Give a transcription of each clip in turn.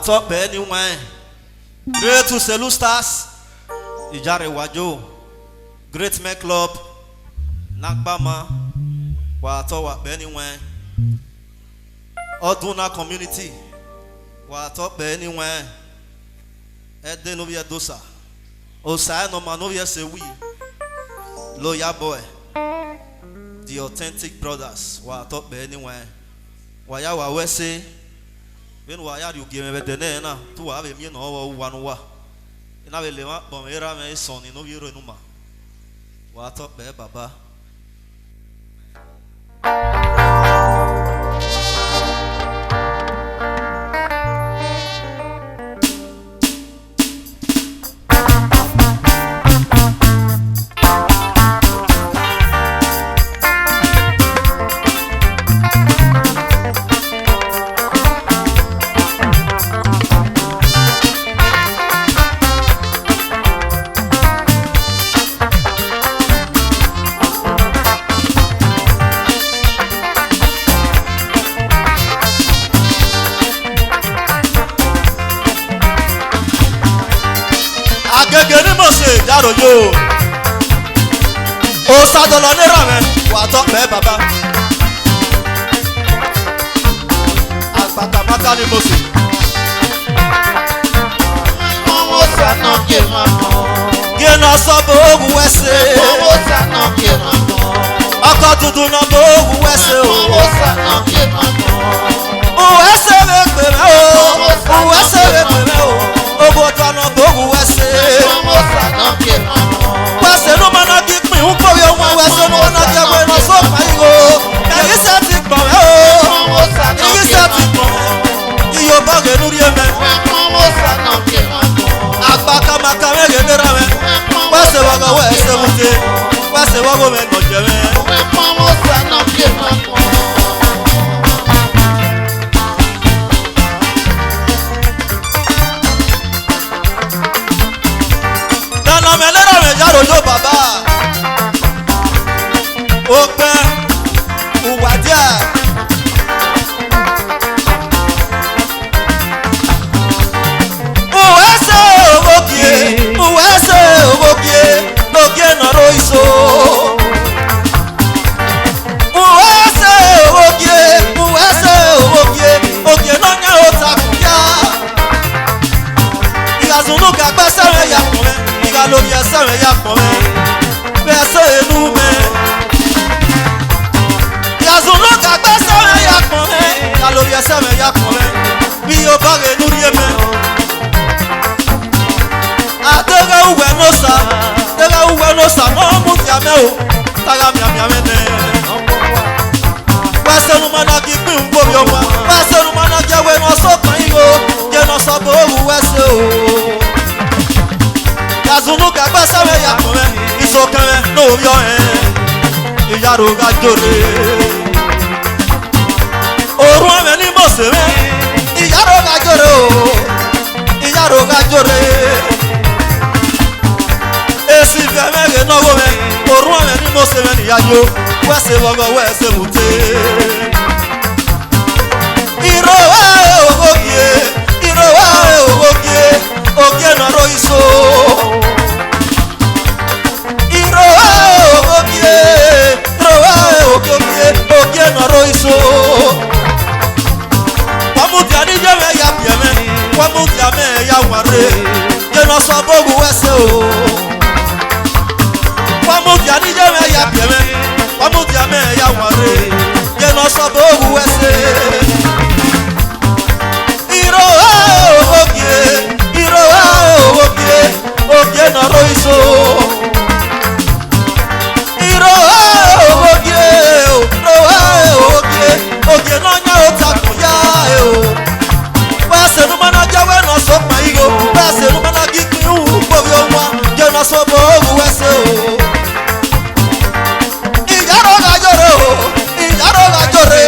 top anyway. Great to Selu Stars. Ijare Wajo. Great Men Club. Nagbama. Wato wa anyway. Oduna community. Wato anyway. Ede novia dosa. Osaya no manovia sewi. Loya boy. The authentic brothers. Wato anyway. Waya wa wese. When waya you give me the name, to have a mean over 1 wa. In a lema, Bomera may son in Noviro Numa. What up there, Baba? Agegeni mose jaro yo. O sadolo ni rame wa to pe baba. Agbata mata ni mose. Omo sa no ke mamo. Gena so bo ogu wese. Omo sa no ke mamo. Oko dudu no bo ogu wese o. Omo sa no ke mamo. O wese we pe me o. O wese we pe me o. Ogo to no bo ogu wese. Omo sa no ke mamo. Wese no mana ki pin un ko yo won wese no mana je we no so pa igo. Eri se ti gbon me o. Omo sa no Eri ke se ti gbon. Iyo ba ge luri eme. Omo sa no ke mamo. Agbaka maka me ge dera me. Wese wa go wese mute. Wese wa go me no je me. Omo sa no ke mamo. Dana me lera me jaro yo baba. Ope uwadia. Uwese ogokie, ogie noro iso. Uwese ogokie, ogie no nya otakuya. Igazunu ka pese me ya kome, igalobi ese me ya kome. Pese enu me. Igazunu ka pese me ya kome, igalobi ese me ya kome. Bi o ba ge nuri eme. Adega uwe no sa, no mu tiame o. Taga miame ne. Wese nu mana ki pin un bobi omo. Wese nu mana je we no so kan igo. Je no so bo wese o. Yazunu ka gba sawe ya kome. Iso kan no yo Iyaro ga jore. Orun ame ni mo se me. Iyaro ga jore o. Iyaro ga jore. Esi femege no go me. Orun ame ni mo se me ni yayo. Wese wogo wese mute. Irowa ogogie. Ogie no ro iso. Irowa ogie no ro iso. Wamuti anije me ya pieme. Wamuti ame ya ware. Je no so bogu wese o. Wamuti anije me ya pieme. Wamuti ame ya ware. Je no so bogu wese. Irowa ogie no ro iso. Irowa ogie no nya otakuya o. Wese nu mana jawe no so pa igo. Wese nu mana gikun u bobi onwa. Je no so bogu wese o. Ijaro ga jore.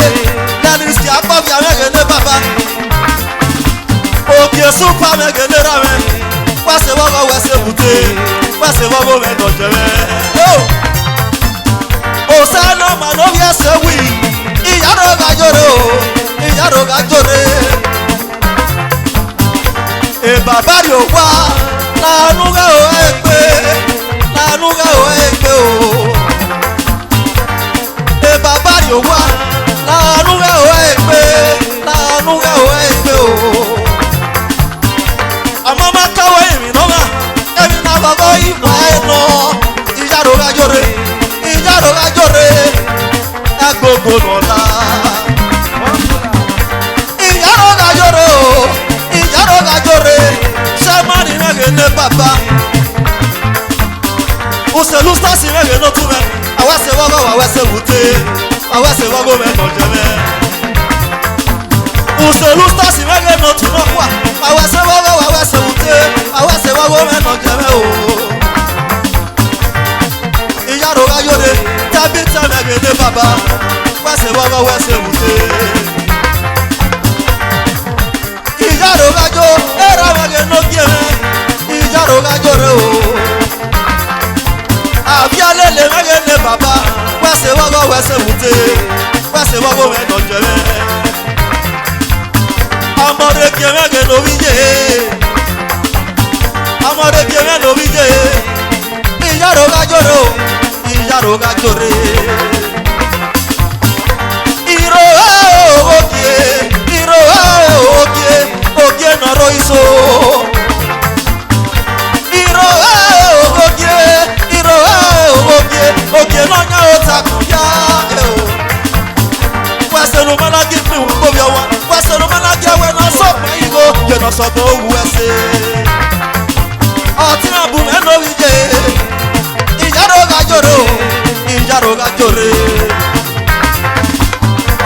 Lani si apa bi amege ne baba. Ogie supa mege ne rame. Wese wogo wese bute. Wese wogo me no jeme. Osano manovia sewi. Iyaro ga jore o. Iyaro ga jore. e bàbá rẹ̀ ò wá lánú rẹ̀ ò ẹgbẹ́ o e bàbá rẹ̀ ò wá lánú rẹ̀ ò ẹgbẹ́ o àmọ́ má káwọ́ ìrìn náà ẹ̀mí náà bàbá ìwà ẹ̀ nọ ìjàrò kájọ́re agbègbè lọ́la. Ìyàrá gàjọ́re sẹ́mánì mẹ́rin ní bàbá òṣèlú sọ́ọ̀sì mẹ́rin ló tún mẹ́ àwẹ́sẹ̀ wọ́gọ́ àwẹ́sẹ̀ wùté àwẹ́sẹ̀ wọ́gọ́ mẹ́nà jẹ́mẹ́ òṣèlú sọ́ọ̀sì mẹ́rin ló tún mọ́ wà àwẹ́sẹ̀ wọ́gọ́ àwẹ́sẹ̀ wùté àwẹ́sẹ̀ wọ́gọ́ mẹ́nà jẹ́mẹ́ o ìyàrá gàjọ́re tẹ́bí tẹ́mẹ́rin ní bàbá wẹ́sẹ̀ wọ́gọ́ wẹ́sẹ̀ wùté. Ìjàrò gájò ẹ̀rọ àwẹ̀gẹ̀ lókè rẹ̀ ìjàrò gájò rẹ̀ o. Àbí alẹ́lẹ̀ mẹ́gẹ̀ ní bàbá wẹ́sẹ̀ wọ́gọ́ wẹ́sẹ̀ wùté wẹ́sẹ̀ wọ́gọ́ mẹ́nà jẹ́rẹ́. Ọmọdé kí mẹ́gẹ̀ lórí yé ọmọdé kí mẹ́gẹ̀ lórí yé ìjàrò gájò rẹ̀ o ìjàrò gájò rẹ̀. Ìró òkè ìró òkè nọ̀rọ̀ iso ìró òkè lọ́nyà òtakùn yá wẹ́sẹ̀lú mọ́lági fi wù gbóbi ọwọ́ wẹ́sẹ̀lú mọ́lági ẹwẹ́ náà sọ̀pọ̀ ìgò jẹ̀nà sọ̀pọ̀ owó ẹsẹ̀ ọtí àbù mẹ́nà wíjẹ ìjàrò gàjòrò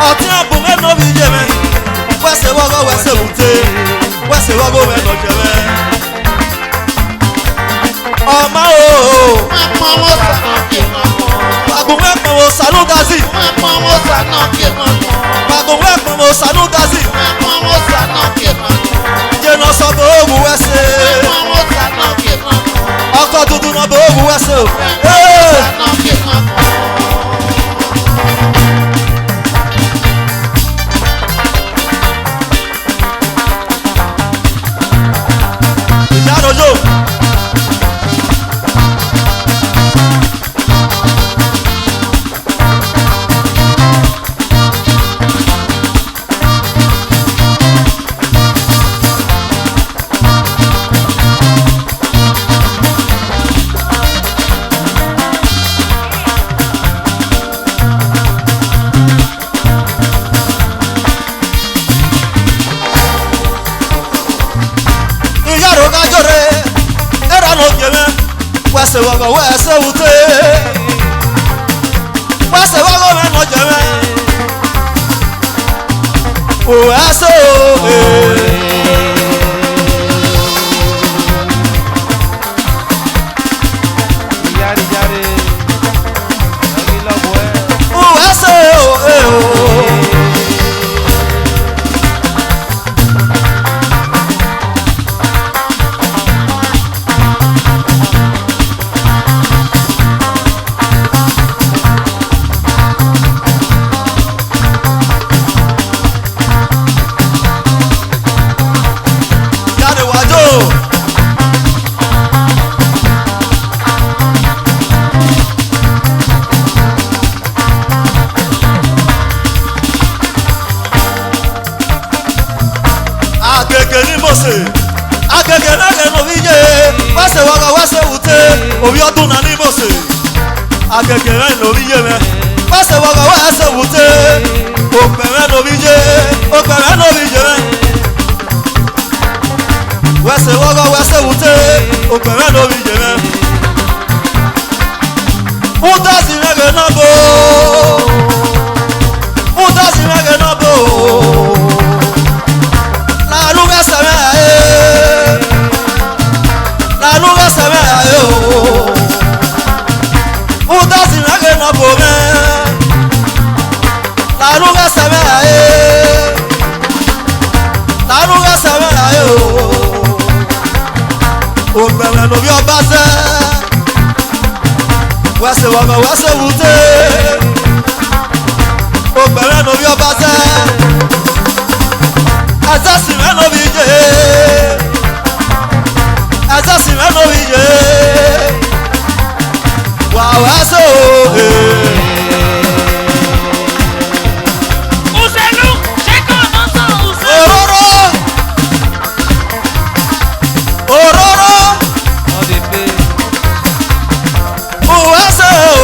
ọtí àbù mẹ́nà wíjẹ mẹ́ wẹ́sẹ̀ wọ́gọ́ wẹ́sẹ̀ wùté wẹ́sẹ̀ wọ́gọ́ mẹ́nà jẹ́mẹ́ ọmọ ooo pàgùnwé pọ̀wọ̀ sànú gazi pàgùnwé pọ̀wọ̀ sànú gazi jẹ́nà sọ́bọ̀ ògùn wẹ́sẹ̀ ọkọ̀ dúdú náà bọ̀ ògùn wẹ́sẹ̀ o. Ìjàròjò. Wẹ́sẹ̀ wọ́gọ́ wẹ́sẹ̀ wùté wẹ́sẹ̀ wọ́gọ́ mẹ́nà jẹ́mẹ́ wẹ́sẹ̀ òwe. Wẹ́sẹ̀ òwe o. Agege lẹ́gẹ̀ ló fi yé wẹ́sẹ̀ wọ́gọ́ wẹ́sẹ̀ wùté òbí ọdún náà ní mọ̀sẹ̀. Agege rẹ̀ ló fi yé mẹ́ wẹ́sẹ̀ wọ́gọ́ wẹ́sẹ̀ wùté òpẹ̀rẹ̀ ló fi yé òpẹ̀rẹ̀ ló fi yé mẹ́. Wẹ́sẹ̀ wọ́gọ́ wẹ́sẹ̀ wùté òpẹ̀rẹ̀ ló fi yé mẹ́. Fúdásì lẹ́gẹ̀ náà bò fúdásì lẹ́gẹ̀ náà bò lálùkẹ́ sẹ́mẹ́ ayé lálùkẹ́ sẹ́mẹ́ ayé o fúdásì lẹ́gẹ̀ náà bò mẹ́ lálùkẹ́ sẹ́mẹ́ ayé lálùkẹ́ sẹ́mẹ́ ayé o ògbẹ̀rẹ̀ lórí ọba sẹ́ wẹ́sẹ̀ wọ́gọ́ wẹ́sẹ̀ wùté ògbẹ̀rẹ̀ lórí ọba sẹ́. Asasi mẹ́nu bí jẹ́ me no ye. Wow, so Uselu, checo, no son uselu. Ororo. Wow, so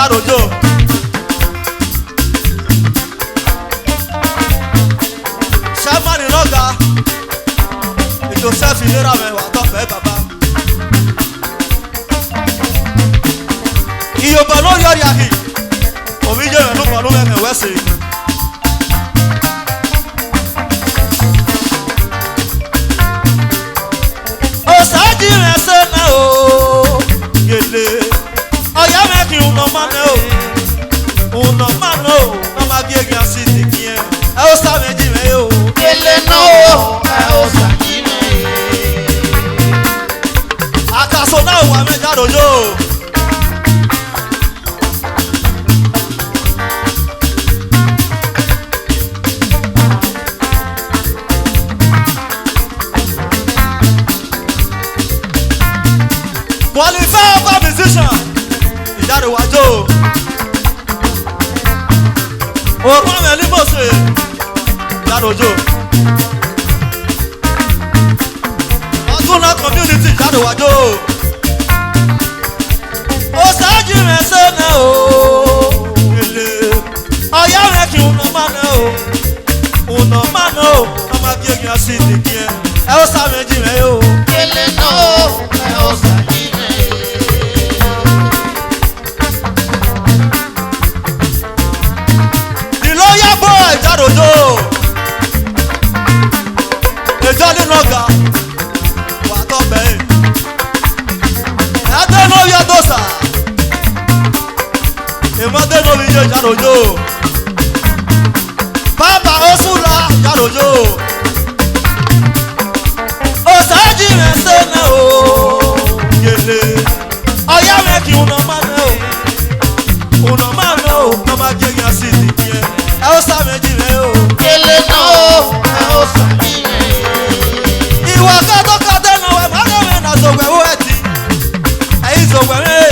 Jarojo. Sẹ́mánì lọ́gà. Joseph ìlera mẹ́wàá tọ́fẹ́ bàbá. Ìyọ̀bọ̀ ló yọrí àhì. Òbí jẹ́ ìrẹ̀lú kan ló mẹ́mẹ́ wẹ́sẹ̀. Òsájì rẹ̀ sẹ́nà o. Gèlè. Ọ̀yá mẹ́kì ń nọ mánà o. Ń nọ mánà o. Wọ́n máa gé egi àti ìdìkì yẹn. Ẹ ó sá méjì mẹ́ o. Gèlè náà o. Ẹ ó sàyí mẹ́. Àkàsọ̀ náà wà mẹ́jà lójó. Qualify for musician. Ìjáde wájú. Òkú àmì ẹni bò ṣe. Ìjáde òjò. Ọdúnlá community ìjáde wájú. Òsájì rẹ̀ sẹ́nà o. Èlé. Ọ̀yá rẹ̀ kì í nà mánà o. Nà mánà o. Ọmọ akéèké ọsì ìdìkì ẹ. Ẹ ó sá méjì rẹ̀ o. Gèlè náà o. Ẹ ó sàyí mẹ́. Ìlọ́yà bọ̀ ìjádòjò. Ìjọ nínú ọ̀gá wà tọ́ bẹ́ẹ̀. Ẹ̀dẹ́ ló yẹ dọ́sà. Ìmọ̀dé ló yẹ ìjádòjò. Bàbá Osùlà ìjádòjò. Òsájì rẹ̀ sẹ́nà o. Gèlè. Ọ̀yá rẹ̀ kì í nà mánà o. Nà mánà o. Ọmọ akéèké ọsì ìdìkì ẹ. Ẹ ó sá méjì rẹ̀ o. Gèlè náà o. Ẹ ó sàyí mẹ́. Ìwà kátọ́kátẹ́ náà wẹ̀ mọ́lẹ́wẹ̀ náà zògbẹ̀wò ẹ̀tì. Ẹ̀yin zògbẹ̀wẹ̀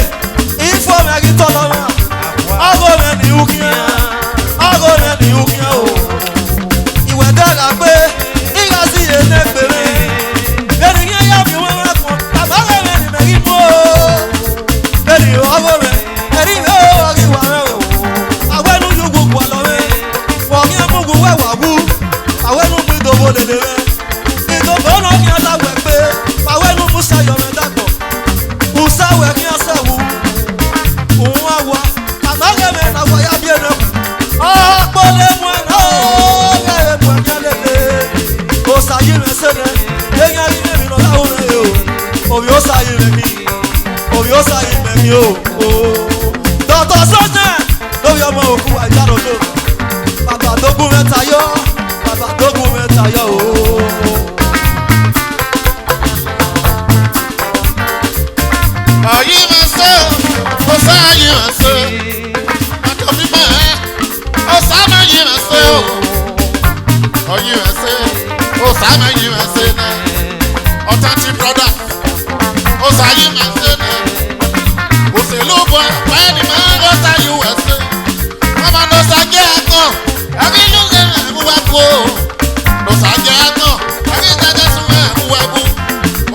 ìfọ̀ mi àgí tọ́ lọ́wọ́. Ọgọ́ mi ní ìhùkìyà. Ọgọ́ mi ní ìhùkìyà o. Ìwẹ̀ dára pé ìgbà sí yé ní gbèrè. Ènìyàn yá mi wọ́n wá pọ̀. Bàbá rẹ̀ mi ní mẹ́rin mú o. Ènìyàn ọgọ́ mi ẹ̀rí mi ó rí wà rẹ̀ o. Àwẹ̀nu yóò gbogbo àlọ́ rẹ̀. Wọ̀n kí ẹ mú gbogbo ẹ̀wà wú. Àwẹ̀nu mi dòbò lèlè rẹ̀. Ìdòbòrò kí a láwẹ̀ pé pàwẹ́nu Musa yọ̀rọ̀ dàpọ̀. Musa wẹ̀ kí a sẹ̀wù. Òun àwọ̀ àmàgẹ̀mẹ̀ làwọ̀ ya bí ẹnẹ kù. Ọ̀pọ̀lẹ̀ mu ẹ̀nà ọ̀gẹ̀rẹ̀ mu ẹ̀mí alẹ́lẹ̀. Òsàyí rẹ̀ sẹ́lẹ̀. Yẹ́nyẹ́ rí mẹ́rin lọ láwọn rẹ̀ o. Òbí ó sàyí rẹ̀ mi. Òbí ó sàyí rẹ̀ mi o. Dọ̀tọ̀ sọ́jà lórí ọmọ òkú àjálòjò. Bàbá tó gún mẹ́ta yọ. Bàbá tó gún mẹ́ta yọ o. Ọ̀yí máa ṣe o, ó sáyé máa ṣe o. Àkọ́bí máa ẹ́, ó sábà yí máa ṣe o. Ọ̀yí máa ṣe o, ó sábà yí máa ṣe náà. Ọ̀tàntì brọ́dà, ó sáyé máa ṣe náà. Òṣèlú bọ̀ pẹ́ ni máa ń rọ́ṣà yí wá ṣe. Màmá lọ sàgé àgọ́, ẹbí ló ń ṣe ẹ̀mú wá bú o. Lọ sàgé àgọ́, ẹbí jẹjẹ sún ẹ̀mú wá bú.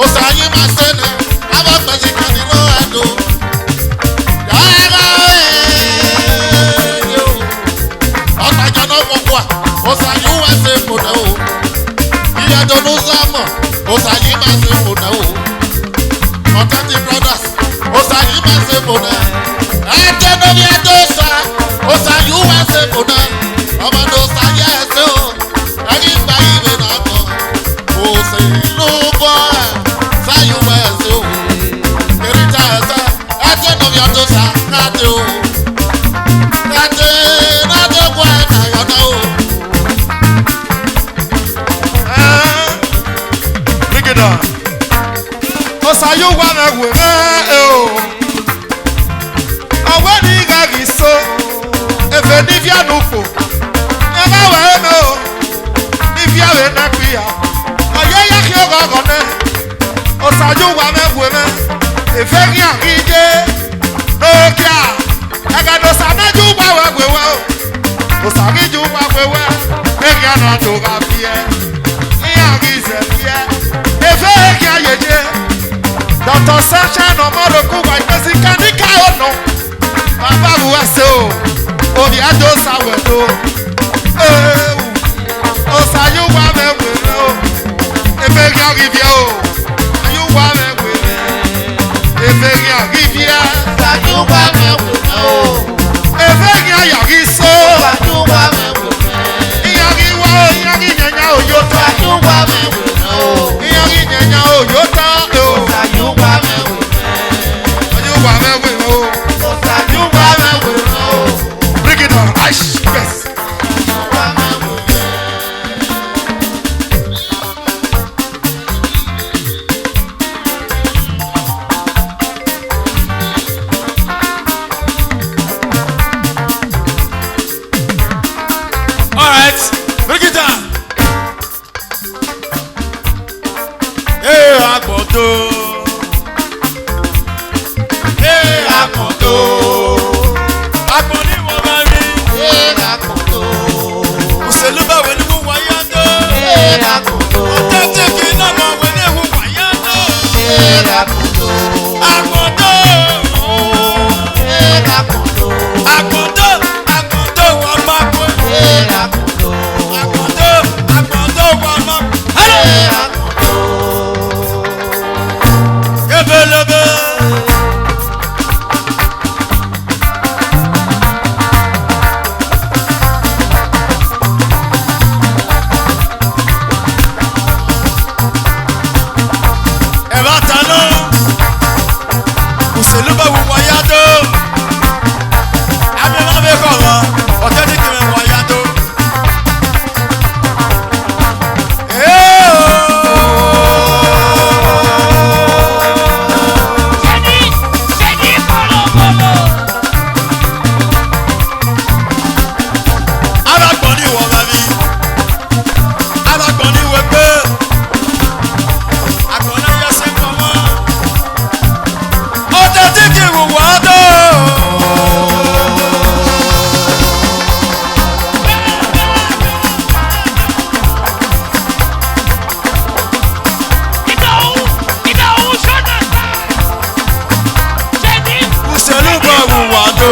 Ó sáyé máa ṣe náà. Abágbèjì kan ní ló ẹ̀dọ́. Yàrá ẹ̀ yóò. Ọ̀tajà náà gbogbo à. Ọ̀sà yóò wá ṣe fòdà o. Ìyàtọ̀ ló sámọ̀. Ọ̀sà yìí máa ṣe fòdà o. Ọ̀tàntì brothers. Ọ̀sà yìí máa ṣe fòdà. Ẹ̀jẹ̀ lórí ẹjọ́ sá. Ọ̀sà yóò wá ṣe fòdà. Ọmọdé ọ̀sà yẹ ẹsẹ̀ o. Ẹni gba ìwé náà kọ. Òṣèlú bọ̀ ẹ̀. Sáyé wá ẹsẹ̀ o. Kèrìjà ẹsẹ̀. Ẹjẹ̀ lórí ẹjọ́ sá. Káàdé o. Káàdé náà bọ̀ ẹ̀ náà yọ̀nà o. Rigida. Osayo wa na were o. Awe ni gagi so. Efe ni via nupo. Ega we no. Ni via we na pia. Oye ya ki ogo gone. Osayo wa na were. Efe ki akije. No kia. Ega do sa na ju wa we we o. Osagi ju wa we we. Ega na do ga pie. Efe ki ayeje Dr. Sunshine Omoloku wa imezika nika ono babu wase o obi ado sawedo osayu wa mewe o eferi orivia o ayu wa mewe eferi orivia Sayu wa mewe o. eferi ayoriso Sayu wa mewe. iyori wa o iyori nyanya oyota Sayu wa mewe o. iyori nyanya oyota o Sayu wa mewe. ayu wa mewe o Sayu wa mewe o. bring it on aish yes. Sayu wa mewe. All right, bring it down. Hey, Akoto. Hey, Akoto. Akoni mo ma rí. Akoto. Òṣèlú báwo ni wọ́n wáyé tó? Akoto. Tẹ́tí kì í náà mọ̀ wọ́n ní ewu wáyé tó. Akoto. Akoto. Akoto. Akoto. Akoto wà máa kó. Akoto. Akoto. Akoto wà máa kó. Ebelebe. Ẹ bá tanná. Òṣèlú bá wù wọ́n yá tó. Àmì máa fi kọ̀ wọ́n. Ọ̀tẹ́ ní kìrìn wọ́n yá tó. Ṣèdí bọ̀lọ̀bọ̀lọ̀. Alágbọ̀n ní ìwọ̀n bá mi. Alágbọ̀n ní ìwé pé. Àgbọ̀n náà yẹ sí pọ̀ mọ́. Ọ̀tẹ́ tí kì í wù wọ́n tó. Ìdòwú ṣọ́nà. Ṣèdí. Òṣèlú bá wù wọ́n tó.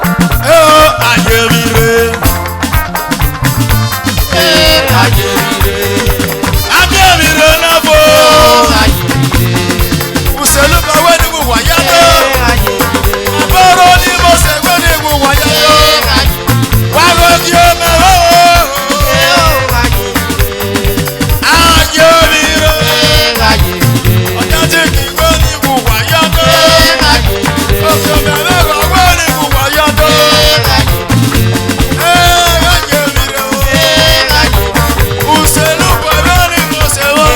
Ayé mi re. Ayé mi re náà fò. Òṣèlú bá wẹ́ ní wù wọ́n yá tó. Bọ́rọ̀ ni mo ṣe gbé ní wù wọ́n yá tó. Wá lọ kí o mẹ́wọ́. Ayé mi re. Ọjọ́ tí kì í gbé ní wù wọ́n yá tó. Oṣù mẹ́rẹ̀ wá wẹ́ ní wù wọ́n yá tó. Ayé mi re o. Òṣèlú bá wẹ́ ní mo ṣe wọ́n.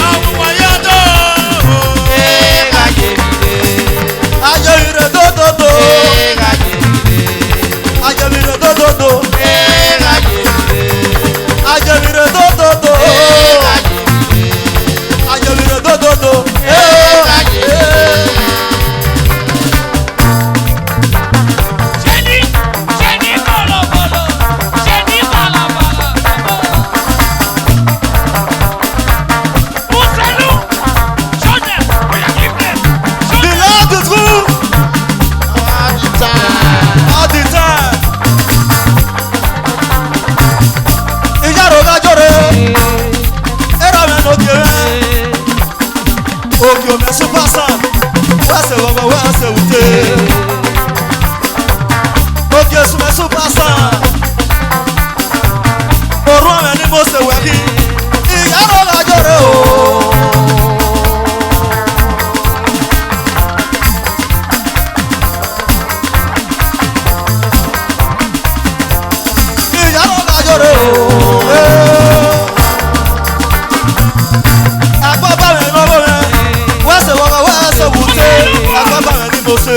Àwọn wọ́n yá tó. Ayọ̀mìrè dòdòdò. Ayọ̀mìrè dòdòdò. Ayọ̀mìrè dòdòdò. Ayọ̀mìrè dòdòdò. Ṣèdí bọ̀lọ̀bọ̀lọ̀. Ṣèdí bọ̀lọ̀bọ̀lọ̀. Òṣèlú ṣọ́nà. Bóyá kí n bẹ̀. The Lord is good all the time. Ìyàrá ọ̀gájọ́rẹ́. Ẹ̀rọ mi ló di rẹ̀. Òkè òmè super sound. Wẹ́sẹ̀ wọ̀wọ̀ wẹ́sẹ̀ wùté. Òkè òsùnmẹ̀ super sound. Òrùn ọ̀mẹ̀ ni mo ṣe wẹ̀ kí. Ìyàrá ọ̀gájọ́rẹ́ o. Ìyàrá ọ̀gájọ́rẹ́ o. Àgbọ̀ bá mi lọ́wọ́ rẹ̀. Wẹ́sẹ̀ wọ̀wọ̀ wẹ́sẹ̀ wùté. Àgbọ̀ bá mi ní mo ṣe.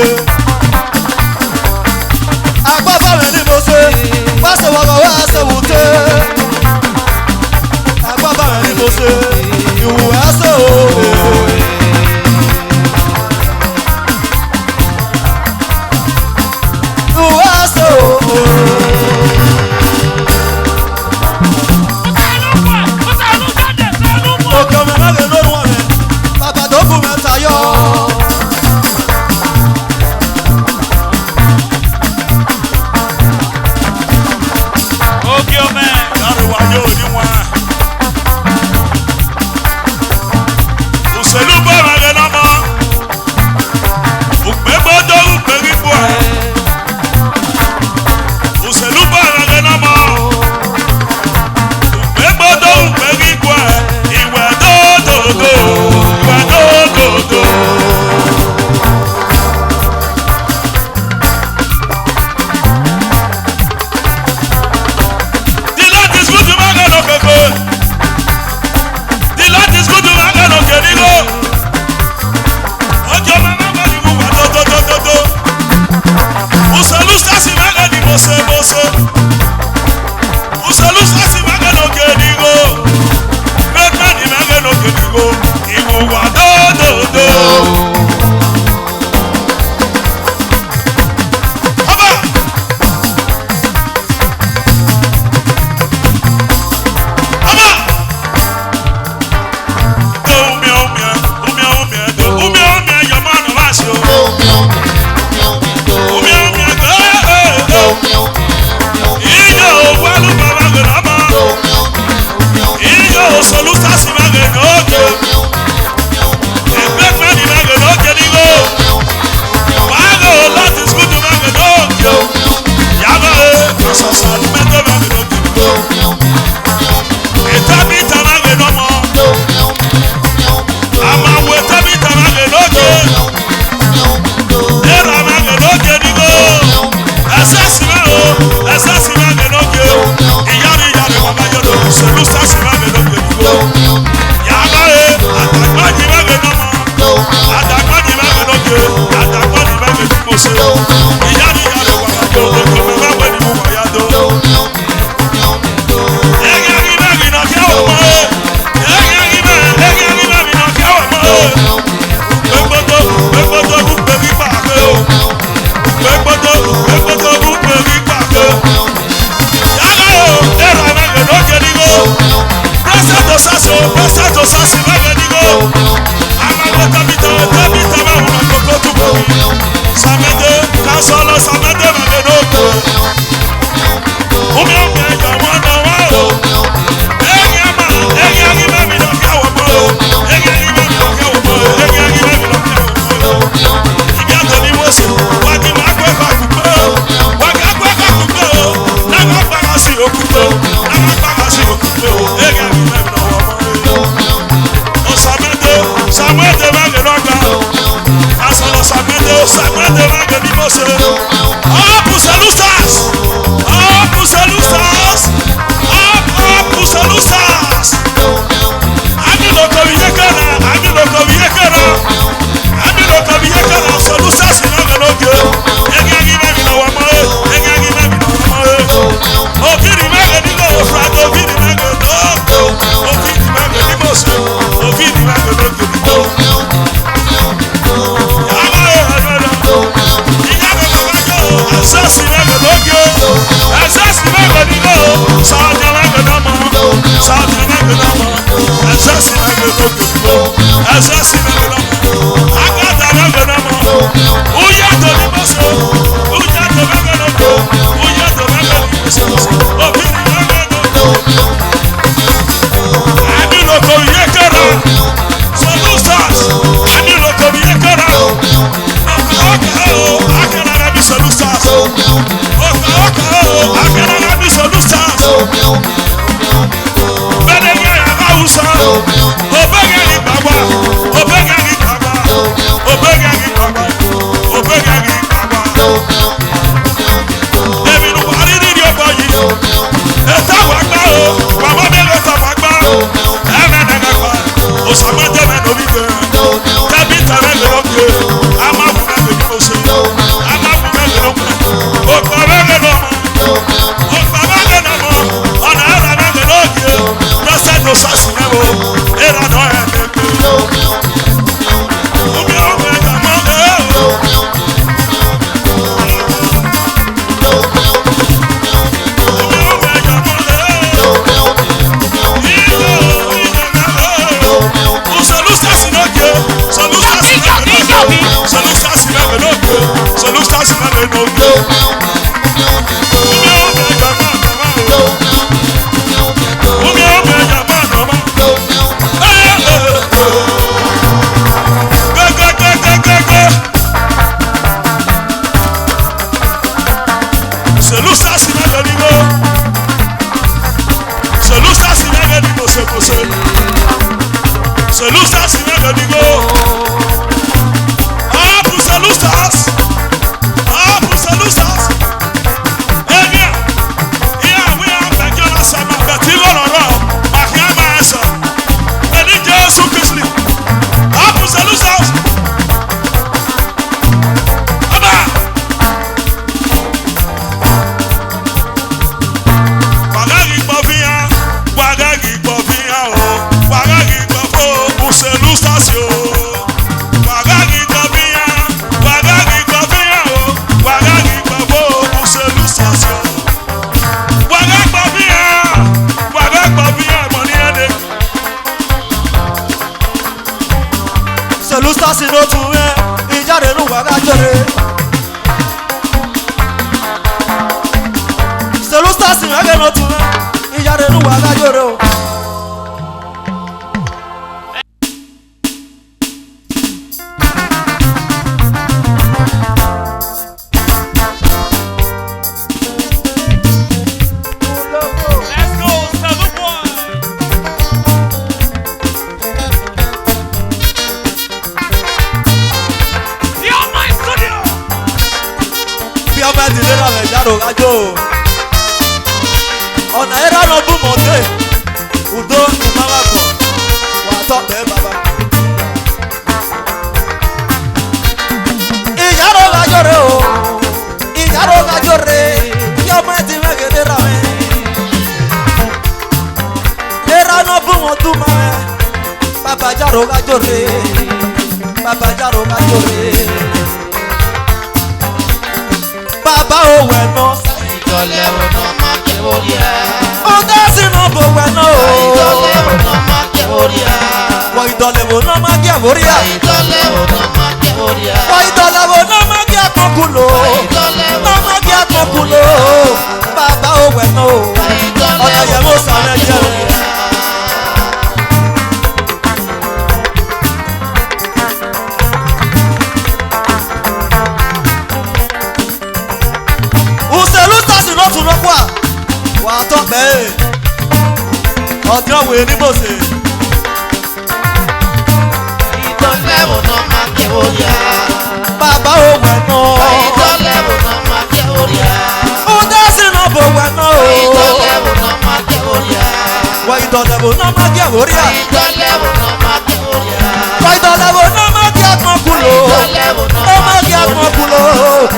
Obege Uselusta si no tu me ijare nu wa gajore. Uselusta si me no tu me ijare nu wa gajore o. Let's go, Sabu boy. You're my studio. Bí ọmọ ìdílé náà rẹ̀ jáde ògájò. Ọ̀nà ẹ̀rọ lọ bú mọ̀tẹ́. Udo ní mama gbọ̀. Wà á tọ́ bẹ́ẹ̀ bàbá. Ìyàrá ògájò rẹ̀ o. Ìyàrá ògájò rẹ̀. Bí ọmọ ìdílé gèdè rà mí. Ẹ̀rọ lọ bú mọ̀tú mọ́ ẹ. Bàbá jáde ògájò rẹ̀. Bàbá jáde ògájò rẹ̀. Bàbá òwẹ̀ náà. Ìjọlẹ̀ ọ̀nà máa jẹ́ orí ẹ̀. Ọdẹ sínú bò wẹ̀ náà o. Ìjọlẹ̀ ọ̀nà máa jẹ́ orí ẹ̀. Wọ ìdọ̀lẹ̀wò náà má gé àwórí à. Ìjọlẹ̀ ọ̀nà máa jẹ́ orí ẹ̀. Wọ ìdọ̀lẹ̀wò náà má gé àkọkùlò. Náà má gé àkọkùlò. Bàbá òwẹ̀ náà o. Ọ̀nà yẹn mọ̀ sàmẹ́ jẹ́ o. Uselusta si no tu no kwa. Wà á tọ́ bẹ́ẹ̀. Ọ̀dọ́ wo ni mo ṣe? Ìjọlẹ̀ ọ̀nà máa jẹ́ orí ẹ̀. Bàbá òwẹ̀ náà. Ìjọlẹ̀ ọ̀nà máa jẹ́ orí ẹ̀. Ọdẹ sínú bò wẹ̀ náà o. Ìjọlẹ̀ ọ̀nà máa jẹ́ orí ẹ̀. Wọ ìdọ̀lẹ̀wò náà má gé àwórí à. Ìjọlẹ̀ ọ̀nà máa jẹ́ orí ẹ̀. Wọ ìdọ̀lẹ̀wò náà má gé àkọkùlò. Náà má gé àkọkùlò.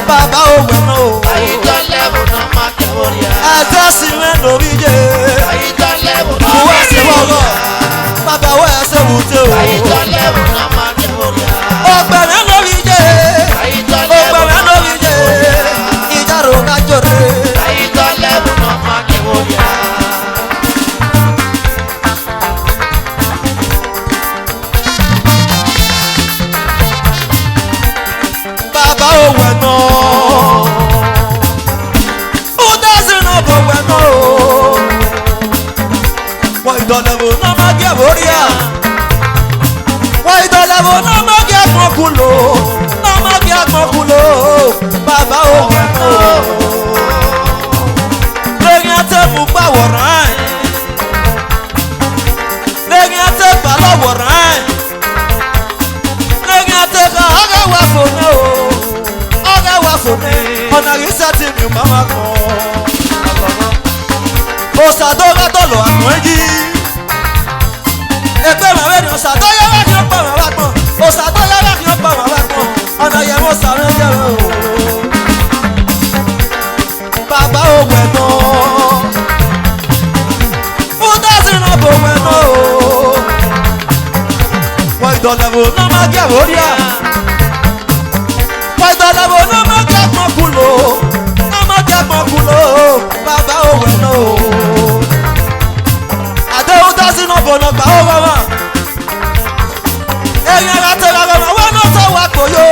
Bàbá òwẹ̀ náà o. Ìjọlẹ̀ ọ̀nà máa jẹ́ orí ẹ̀. Ẹ̀dá sí mẹ́nu orí jẹ́. Ìjọlẹ̀ ọ̀nà Owó máa ẹsẹ̀ jẹ́ orí wọ̀rọ̀. ẹ̀. Bàbá owó ẹsẹ̀ wùtẹ́ o. Ìjọlẹ̀ ọ̀nà máa jẹ́ orí ẹ̀. Ọgbẹ̀rẹ̀ lórí jẹ́. Ìjọlẹ̀ Ọgbẹ̀rẹ̀ ọ̀nà lórí máa jẹ́. jẹ́ orí ẹ̀. Ìjàrò kájọre. Ìjọlẹ̀ ọ̀nà máa jẹ́ orí ẹ̀. Bàbá òwẹ̀ náà. Ọdẹ sínú bò wẹ̀ náà o. Wọ ìdọ̀lẹ̀wò náà má gé àwórí à. Wọ ìdọ̀lẹ̀wò náà má gé àkọkùlò. Náà má gé àkọkùlò. Bàbá òwẹ̀ náà. Lẹ́yìn àtẹ̀mú gbàwòrán ẹ̀. Lẹ́yìn àtẹ̀gbà lọ́wòrán ẹ̀. Lẹ́yìn àtẹ̀gbà ọ̀gá wà fòní o. Ọ̀gá wà fòní. Ọ̀nà yìí sẹ́tì mi máa wà kàn. Òsàdógá tọ̀lọ̀ àpọ̀n yìí. Ẹgbẹ́ màá wẹ̀ ni òsàdóyá wẹ̀ ni ó pọ̀ màá wà pọ̀n. Òsàdóyá wẹ̀ ni ó pọ̀ màá wà pọ̀n. Ọ̀nà yẹn mo sàré jẹ́ o. Bàbá òwẹ̀ náà. Ọdẹ sínú bò wẹ̀ náà o. Wọ ìdọ̀lẹ̀wò náà má gé àwórí à. Wọ ìdọ̀lẹ̀wò náà má gé àpọ̀kùlò. Náà má gé àpọ̀kùlò. Bàbá òwẹ̀ náà o. Àdéhùn dá sínú bò náà gbà ó bàbá. Ẹ̀yin ara tẹ̀lé àwọn ọmọ wọn náà tọ́ wà gbòòyò.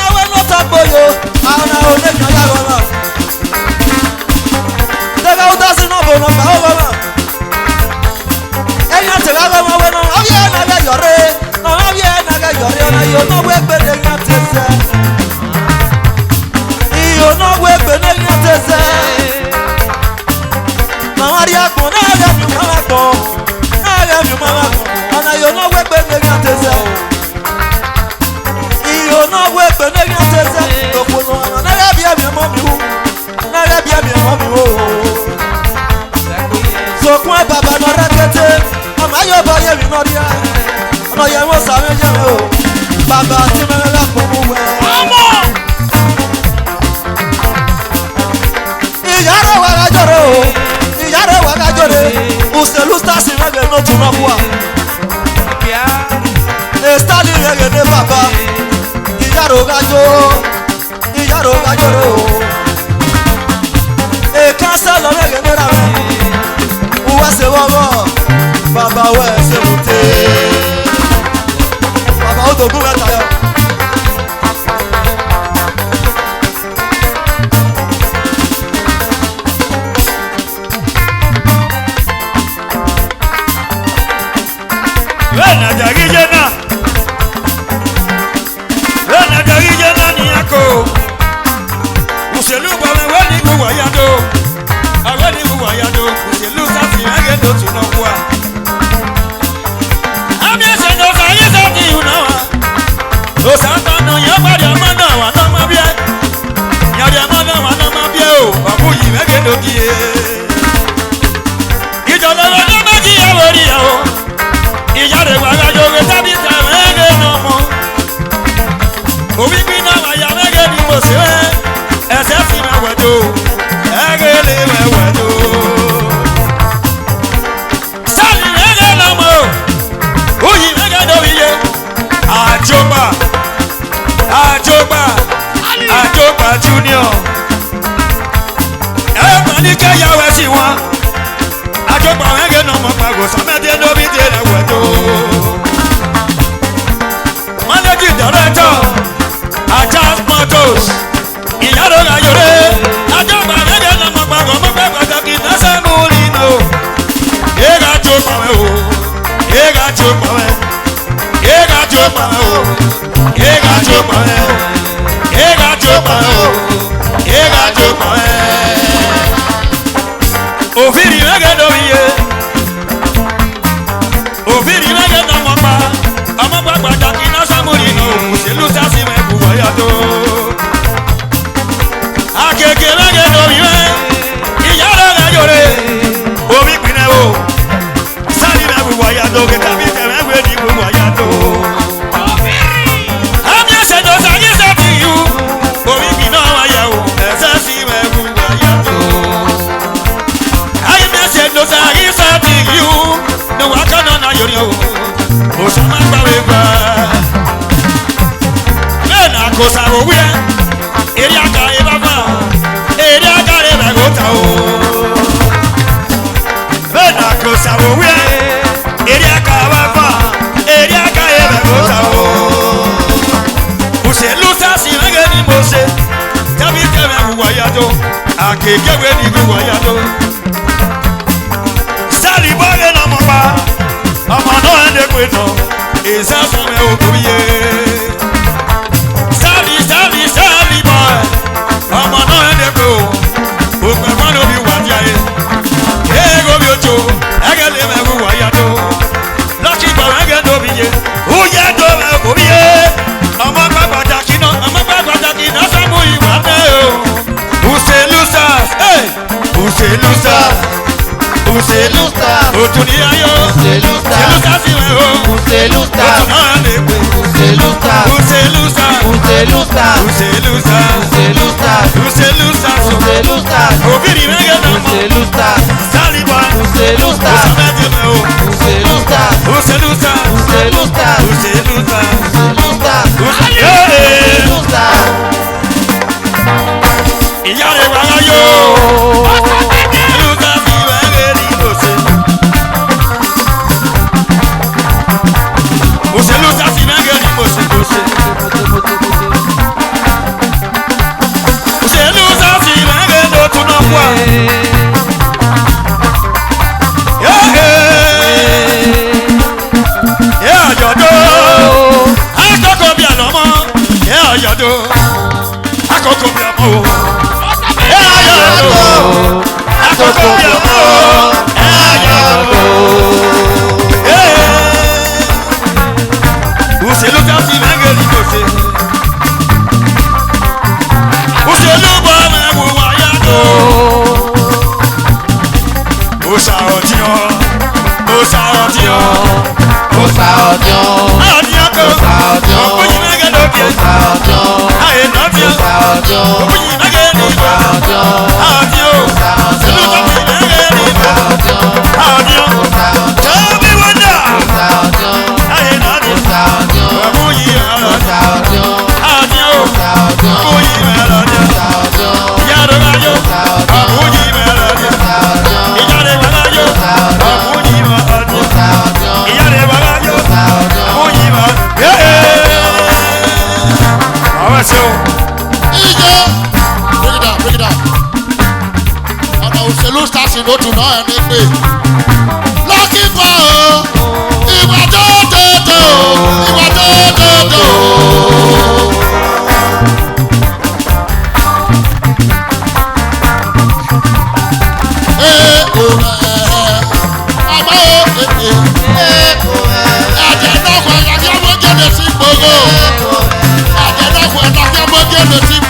Ẹ̀wẹ̀ náà tọ́ gbòòyò. Àwọn oníkan yàrá náà. Ẹ̀yin dá sínú bò náà gbà ó bàbá. Ẹ̀yin tẹ̀lé àwọn ọmọ wọn náà. Ọ̀yẹ́ ẹ̀ nàgẹ̀ yọ̀rẹ́. Ọ̀yẹ́ ẹ̀ nàgẹ̀ yọ̀rẹ́. Ọ̀nà yóò náà wé gbé lẹ́yìn àtẹ̀sẹ̀. Ìyóò náà wé gbé lẹ́yìn àtẹ̀sẹ̀. Màmá rí àgbọ̀n náà rẹ̀ mi máa wà gbọ̀n. Náà rẹ̀ mi máa wà gbọ̀n. Ọ̀nà yóò náà wé gbé lẹ́yìn àtẹ̀sẹ̀. Ìyóò náà wé gbé lẹ́yìn àtẹ̀sẹ̀. Òkùnrin ọ̀nà náà rẹ̀ bí ẹ̀mí ọmọ mi wò. Náà rẹ̀ bí ẹ̀mí ọmọ mi wò. Sokun ẹ̀ bàbá náà rẹ̀ tètè. Ọmọ ayọ̀ bọ̀ yẹ̀ mi náà rí ẹ̀. Ọ̀nà yẹn wọ́n sàmì jẹ́ mi o. Bàbá tí mi rẹ̀ lápò mú wẹ̀. Ìyàrá wà kájọ̀rọ̀ o. Ìyàrá wà kájọ̀rọ̀. Uselusta si mẹ́gẹ̀ ní otu náà wà. Estali mẹ́gẹ̀ ní bàbá. Ìyàrá kájọ̀. Ìyàrá kájọ̀rọ̀ o. Èkánṣẹ́ lọ mẹ́gẹ̀ ní rà mẹ́. Wọ́n ṣe wọ́wọ́. Bàbá wẹ̀ ṣe mú tẹ́. Bàbá ó tó gún mẹ́ta yọ. Wena jagijena ni ako Uselu bame weni kuwayado Aweni kuwayado Uselu safi mege do tunokwa Amye se no sa ye sa ti unawa O santa no yobari amana wa no mabie Yari amana wa no mabie o Babu yi mege do kiye Ijolo wa no magi ya wori ya o Iyare wa ga joge tabi ta mege no mo Obi bina wa ya mege ni mo se ese fi me wedo ege le me wedo Sali mege no mo Oyi mege do iye Ajoba Junior mani ke ya we si won Ajoba mege no mo pago samede no bi de le wedo Managing Director Ajas Motos Iyaro ga yore Ajoba mege no mo pago mo pe pataki na Samulino Ega Joba we o Ega Joba we Ega Joba we o Ega Joba we Ega Joba we o Ega Joba we Ofiri mege do ye Ofiri mege no mo pa Amo pa pataki na Samulino Uselu sasi me buwayato Akeke mege do ye Iyaro ga yore Omi pine o Sali me buwayato Ke tabi te me we di buwayato Amye se do sa ye sa ti yu Omi pine wa ya o Esasi me buwayato Amye se do sa ye sa ti yu No wakana na yori o Osama gbawe gba Lena kosa owe Eri aka e baba Eri aka re begota o Lena kosa owe Eri aka baba Eri aka e begota o Uselu sasi mege ni mose Tabi teme buwayado Akeke we ni buwayado Sali boye na moba Ọmọ náà ẹ̀dẹ̀ pé nà èsà fún ẹ òkúyè. Sáàlì bọ̀ ẹ̀ ọmọ náà ẹ̀dẹ̀ pé o òpè fún omi wà ní ayé. Éègò bí ojo ẹ̀gẹ́ lè mẹ́wù wáyà tó. Lọ́kì gbọ̀ ẹ̀gẹ́ tóbi yé wúyẹ́ tó mẹ́ òkúbi yé. Ọmọ gbà pàtàkì náà sábò ìwà náà o. Uselusa Otuni ayo Uselusa si we o Uselusa Otuna lepe Uselusa Obiri mege no mo Saliba Uselusa Osamete me o Uselusa Iyare wa ayo Uselusa si mege ni mose Uselusa si mege no tunokwa Ajodo Akoko bi alomo Ajodo Akoko bi alomo Ajodo Akoko bi alomo Ajodo Uselusa si mege ni mose Useluba me wo wayado Osa otiyan Opunyi mege doke Aye nabia Opunyi mege ni Adio Selusa opunyi mege ni Adio Tobi wanda Aye nabia Opunyi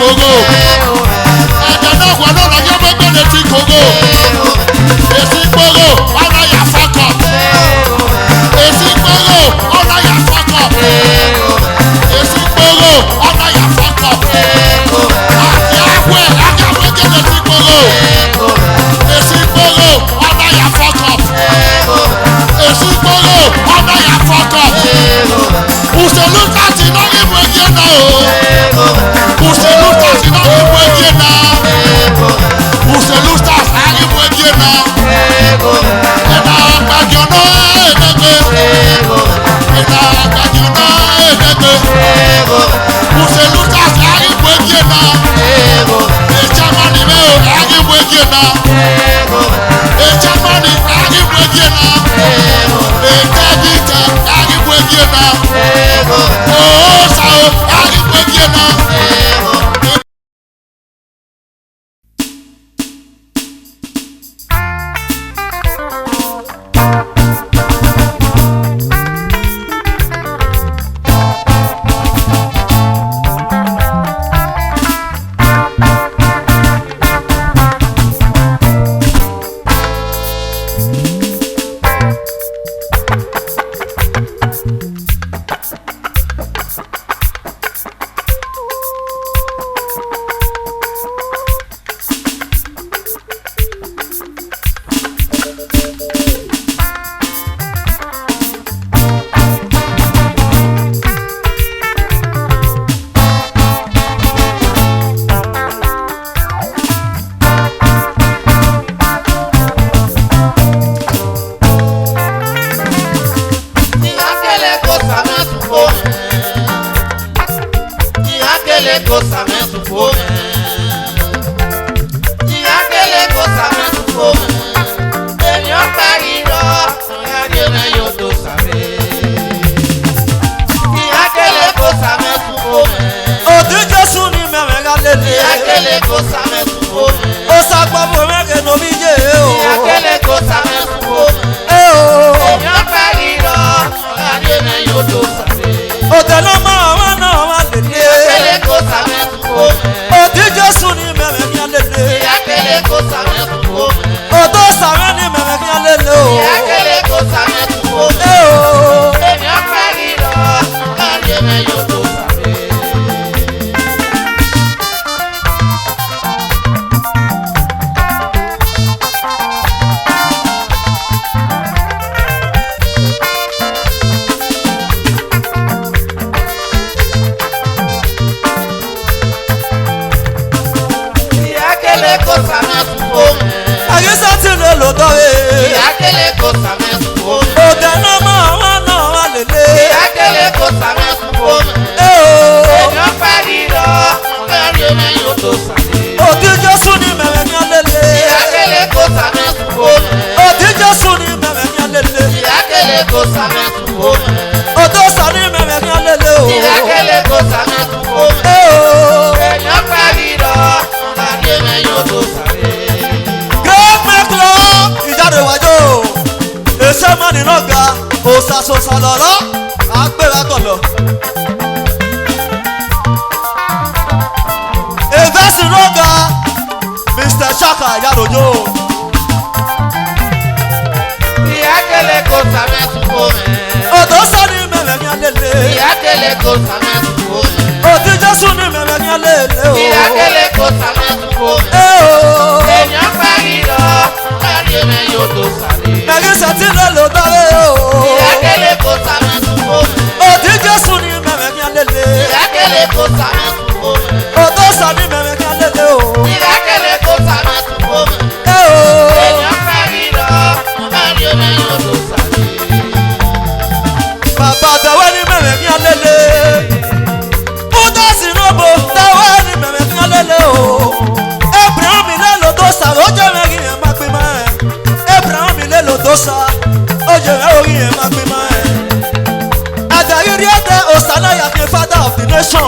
kogo. Ẹ̀jẹ̀ náà wọ̀ lọ́la yẹ́ gbẹ́gbẹ́ létí kogo. Èsì kogo ọ̀nà yà fọ́kọ̀. Èsì kogo ọ̀nà yà fọ́kọ̀. Èsì kogo ọ̀nà yà fọ́kọ̀. Àyàwé àyàwé gé létí kogo. Èsì kogo ọ̀nà yà fọ́kọ̀. Èsì kogo ọ̀nà yà fọ́kọ̀. Uselu tati na ibu eje na o. Uselu tati na ibu eje na. Uselu tati na ibu eje na. Ena agbajo na enegbe. Ena agbajo na enegbe. Uselu tati na ibu eje na. Ejamani me o na ibu eje na. Ejamani na ibu eje na. Ejabita na ibu eje na. Oh, sao, ai quên na. Father of the nation,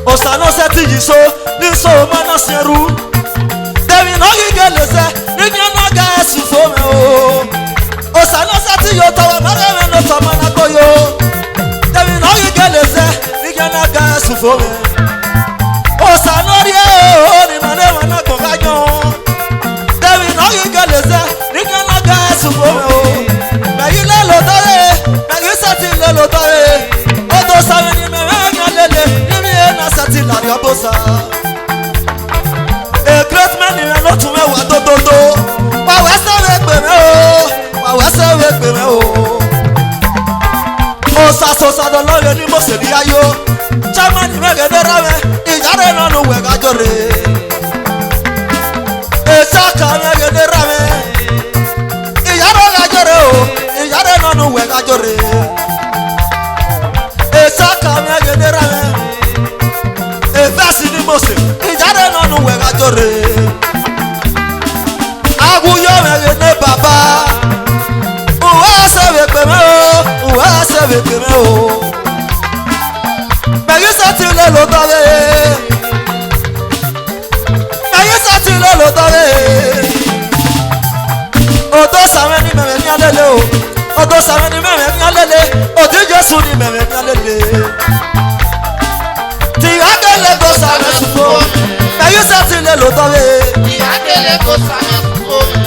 Osano seti yiso niso mana seru. Devi no gigeleze ninyana ga esufome o. Osano seti yo tawa mare no tamana koyo. Devi no gigeleze ninyana ga esufome. Osano rie o ni mane wana kogayo. Devi no gigeleze ninyana ga esufome o. Meyi le lo dore, meyi seti le lo dore. Odo sawe ni me nyalele ni mi na seti la yobosa. A great man in a lot to me wa do do do. Wa wa se we pe me o, wa wa se we pe me o. O sa so sa do lo ni mo se ri ayo. Chama ni me ge de ra me, ijare no nu we ga jore. E sa ka me ge de ra me. Ijare ga jore o, ijare no nu we ga jore. E sa ka me ge de ra me. E verse ni mo se, ijare no nu we ga jore. Aguyo me ge de baba. Uwa se we pe me o, uwa se we pe me o. Meyi sa ti le lo tore. Meyi sa ti le lo tore. Odo sawe ni meme ni alele o. Odo sawe ni meme ni alele. Odi Jesu ni meme ni alele. Ti akele go sawe sufo. Meyi sa ti le lo tore. Ìyákẹ́lẹ́ kò sàmẹ́ sùkò mi.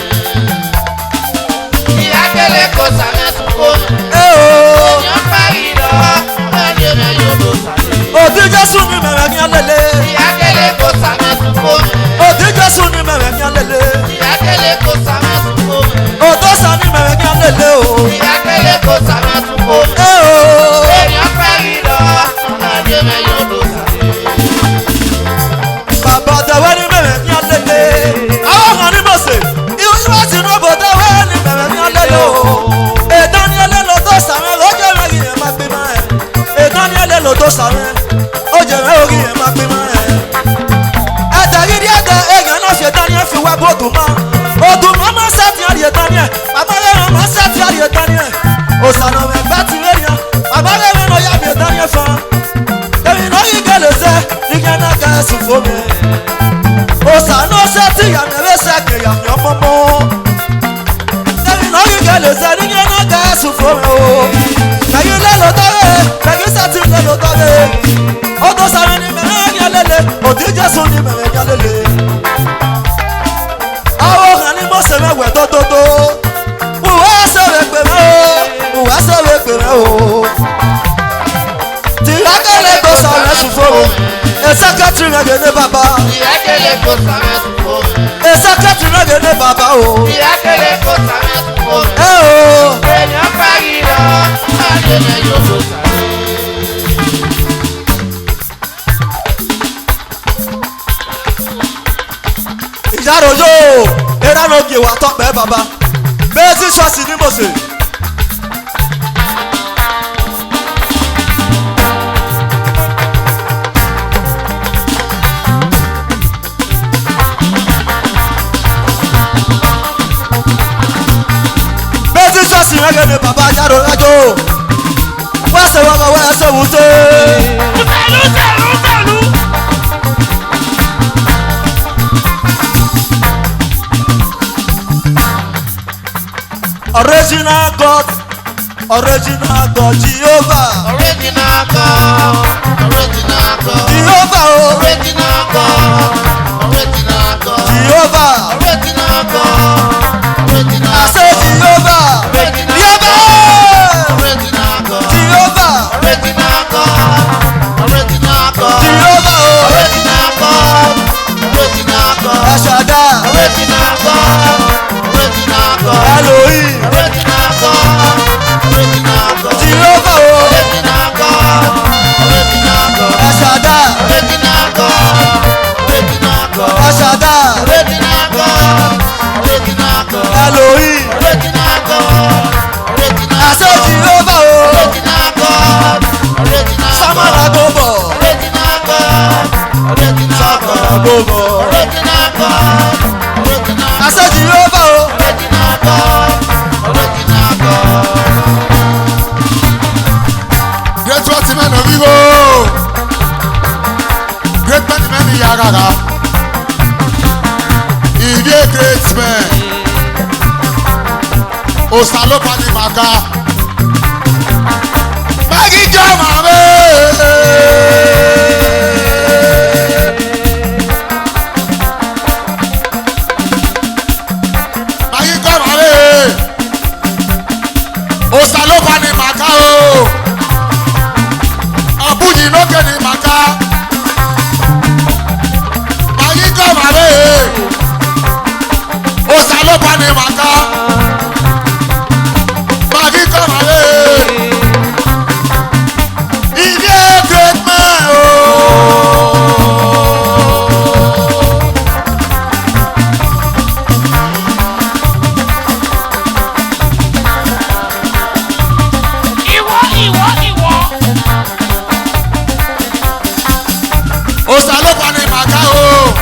Ìyákẹ́lẹ́ kò sàmẹ́ sùkò mi. Èèyàn parí lọ, ọ̀rẹ́ mi yóò lọ sàlẹ̀. Odi Jesu ni meme ni alele. Ìyákẹ́lẹ́ kò sàmẹ́ sùkò mi. Odi Jesu ni meme ni alele. Ìyákẹ́lẹ́ kò sàmẹ́ sùkò mi. Odo sa ni meme ni alele o. Ìyákẹ́lẹ́ kò sàmẹ́ sùkò mi. Èèyàn parí lọ, ọ̀rẹ́ mi yóò lọ sàlẹ̀. Baba dawe ni meme ni alele. Awo kan ni mo se. Iwo ti wa ti no bo dawe ni meme ni alele o. E Daniel lo to same o je me ri e ma pe ma e. E Daniel lo to same o je me ori e ma pe ma e. E da ri ri ade e gan na se Daniel fi wa bodu ma. Odu ma ma se ti ari Daniel. Baba le ma se ti ari Daniel. O sana me gba ti re yan. Baba le no ya bi Daniel fa. Devi no yi geleze ni na ga su fo me. Osano seti ya nebe seke ya nyomomo. Devi no yi geleze ni na ga su fo me o. Meyi le lo tore, meyi seti le lo tore. Odo sawe ni meme ni alele, odi Jesu ni meme ni alele. Awo kan ni mo se me we do do do. Uwe se we pe me o, uwe se we pe me o. Ti akele go sawe su fo me. E secretary na gene baba. Ìyákẹ́lẹ́ kò sàmẹ́ sùkò mi. E secretary na gene baba o. Ìyákẹ́lẹ́ kò sàmẹ́ sùkò mi. O. Èèyàn parí lọ, ọ̀rẹ́ mi yóò lọ sàlẹ̀. Ìyárojo era no ge wa tọpẹ baba. Bẹ́ẹ̀sì ṣọ́ọ̀ṣì ni mo ṣe. Bẹ́ẹ̀sì ṣọ́ọ̀ṣì rẹ̀ gẹ̀ ni baba Ìyáro ẹjọ́. Wọ́n ṣe wọ́n bá wọ́n ṣe wù tó. Tẹ̀lú tẹ̀lú tẹ̀lú. Original God, Jehovah, Original God, original God, Jehovah o, original God, original God, Jehovah, original God, original I say Jehovah, Jehovah, original God, Jehovah, original God, original God, Jehovah o, original God, original God, El Shaddai, original God, original God, Elohim, original God, original God, Jehovah o, original God, original God, El Shaddai, original God, original God, El Shaddai, original God, original God, Elohim, original God, original I say Jehovah o, original God, original Samara God, Gobo, original God, original Samara God, Gobo, original God, original I say Jehovah o, original God, original God. Great what man of Igbo. ni yagaga. He be a great man. Osalopa ni maka. Magi jama me. Magi jama me. Osalopa ni maka o. Abuji no ke ni maka. Magi jama me. Osalopa ni maka. Magi jama me. Osalopa ni maka o.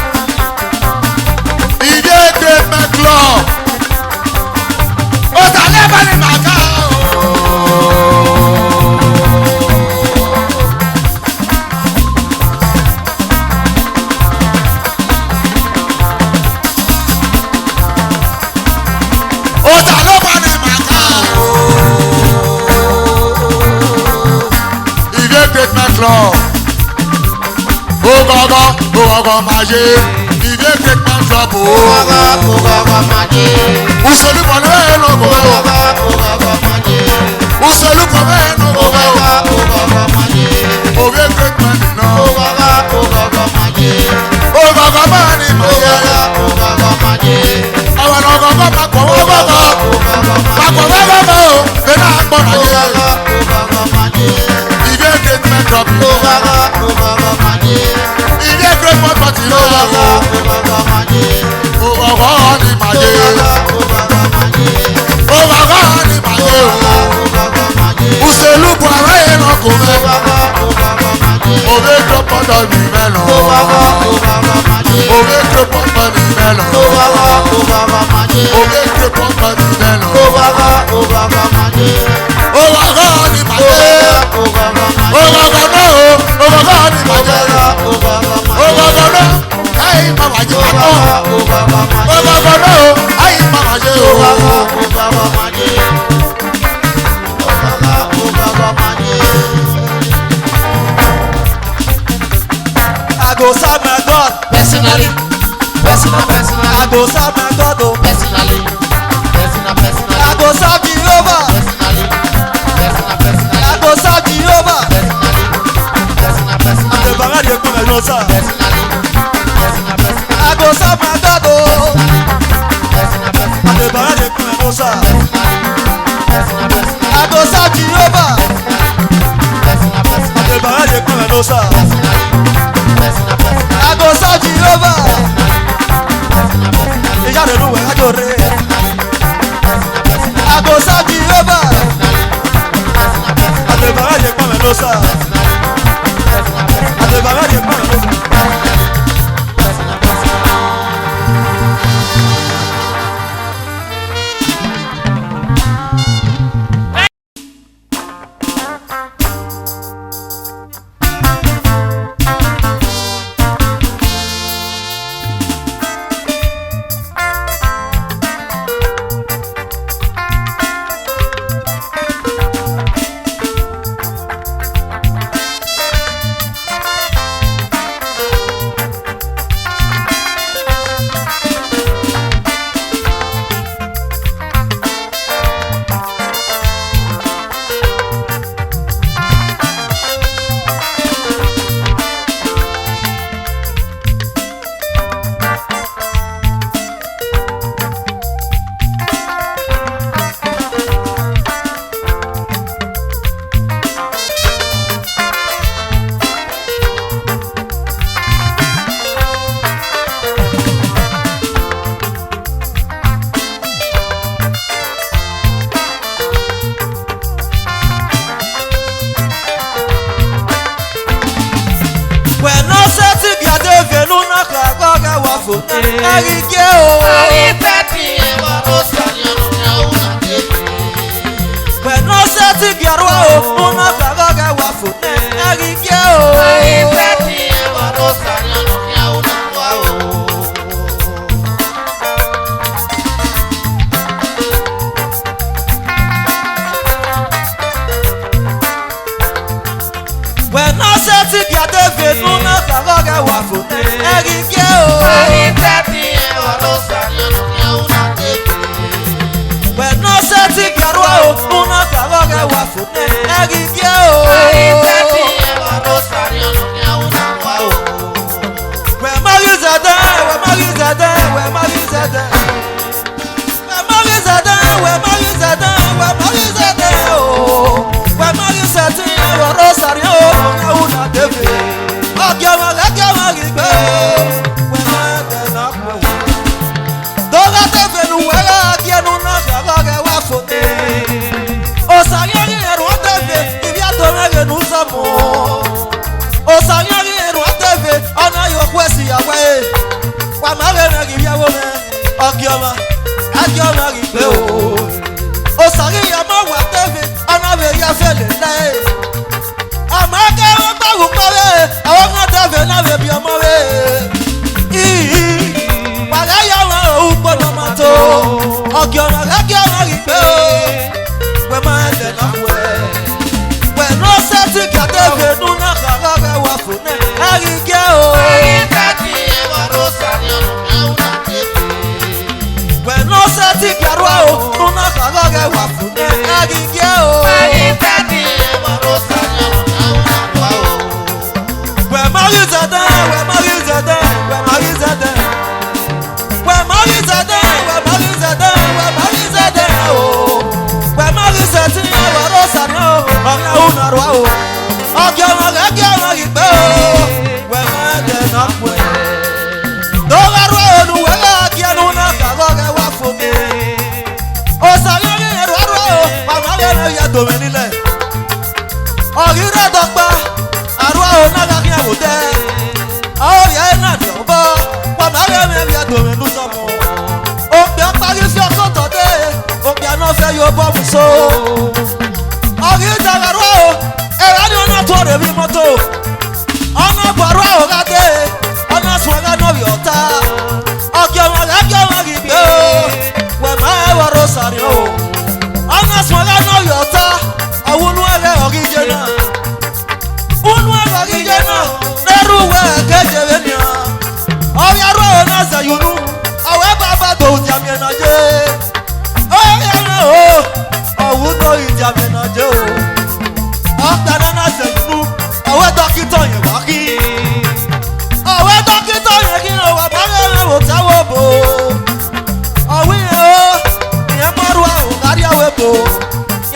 He dey great man club. Osalopa ni maka o. Osalopa ni maka o. He dey great man club. Ogogo maje, ibe great man club o. Ogogo maje, Usolupo le no go. ogogo maje, Usolupo le no go. ogogo maje, Obe great man no. ogogo maje, Ogogo mani maje. ogogo maje, Awa ogogo papo ogogo. Papo ogogo o. Bena agbo na ye. ogogo maje, Ibe great man club o. ogogo maje, Ibe great man party o. ogogo maje, Ogogo ni maje. ogogo maje, Ogogo ni maje o. ogogo maje, Usolupo le no go. ogogo maje, Obe great man ni melo. ogogo maje, Obe great man ni melo. ogogo maje, Obe great man ni melo. ogogo maje, Ogogo ni maje. Ogogo no. Ogogo ni maje. Ogogo no. Ai mama je papo. Ogogo no. Ai mama je o. I go serve my God. Personally, I go serve my God. Oh. personally, I go serve Jehovah. I go serve Jehovah. The banga dey come and no sir. I go serve my God. Oh. The banga dey come and no sir. I go serve Jehovah. The banga dey come and no sir. I go serve Jehovah. Ìyá rẹ̀ ló wẹ̀ ájò rẹ̀. I go serve Jehovah. Àtẹ̀bàrà yẹ pọ̀ mẹ́ ló sà. Àtẹ̀bàrà yẹ pọ̀ mẹ́ ló sà. fò àríkẹ́ o. àrífẹ́ tí ẹ̀wọ̀ ó sọ̀yàn lọ́nà òun àti pẹ̀lú ọ̀sẹ̀ tí gẹ̀rọ o múná kàkọ́ kẹwàá fò àríkẹ́ o. àrífẹ́ tí ẹ̀wọ̀ ó sọ̀yàn lọ́nà magigbe wemade na kwe doga tefenu wega kienu na gaga wa fote osanyari eru tefe ibia tomege nusamo osanyari eru tefe ana yo kwesi yawe wa magene gibia wome akioma gigbe o osari ya ma wa tefe ana be ya fele lai amake o gbagu pawe awon na tefe na be bi omo we para ya wa o gbodo mato akioma gigbe o we ma de na we no set ka tefe nu na gaga wa fune agige o we no set ka ro o nu na gaga wa fune agige o we marizada o we marizati wa rosana ona una ro o ogioma gigbe o we ma de na kwe do ga ro nu we ga kienu na gaga wa fune o sayori ro o pa ma le ya do me nile ogire dogba aro o na ga kian wo de o ye na do bo pa ma le ya do me nu so mo o pe pari fi okoto de o pe no fe yo bo mu so ogire da ro o e ra ni ona to re bi moto ona gbaro o ga de ona so ga no bi ota ogire gigbe o we ma wa ro sari o ona so ga no bi ota awunu ere ogije na neruwe kejewe ni oya ro na sayunu awe baba do jame na je oya na o owu to ijame na je o ọ̀tẹ̀rẹ̀ náà sayunu awe dókítà yẹn wá kí awe dókítà yẹn kí o wà bàbá rẹ̀ wò táwọ̀ bò ọ̀wí yẹn o ìyẹn mọ́rú àwọn kárí àwẹ̀ bò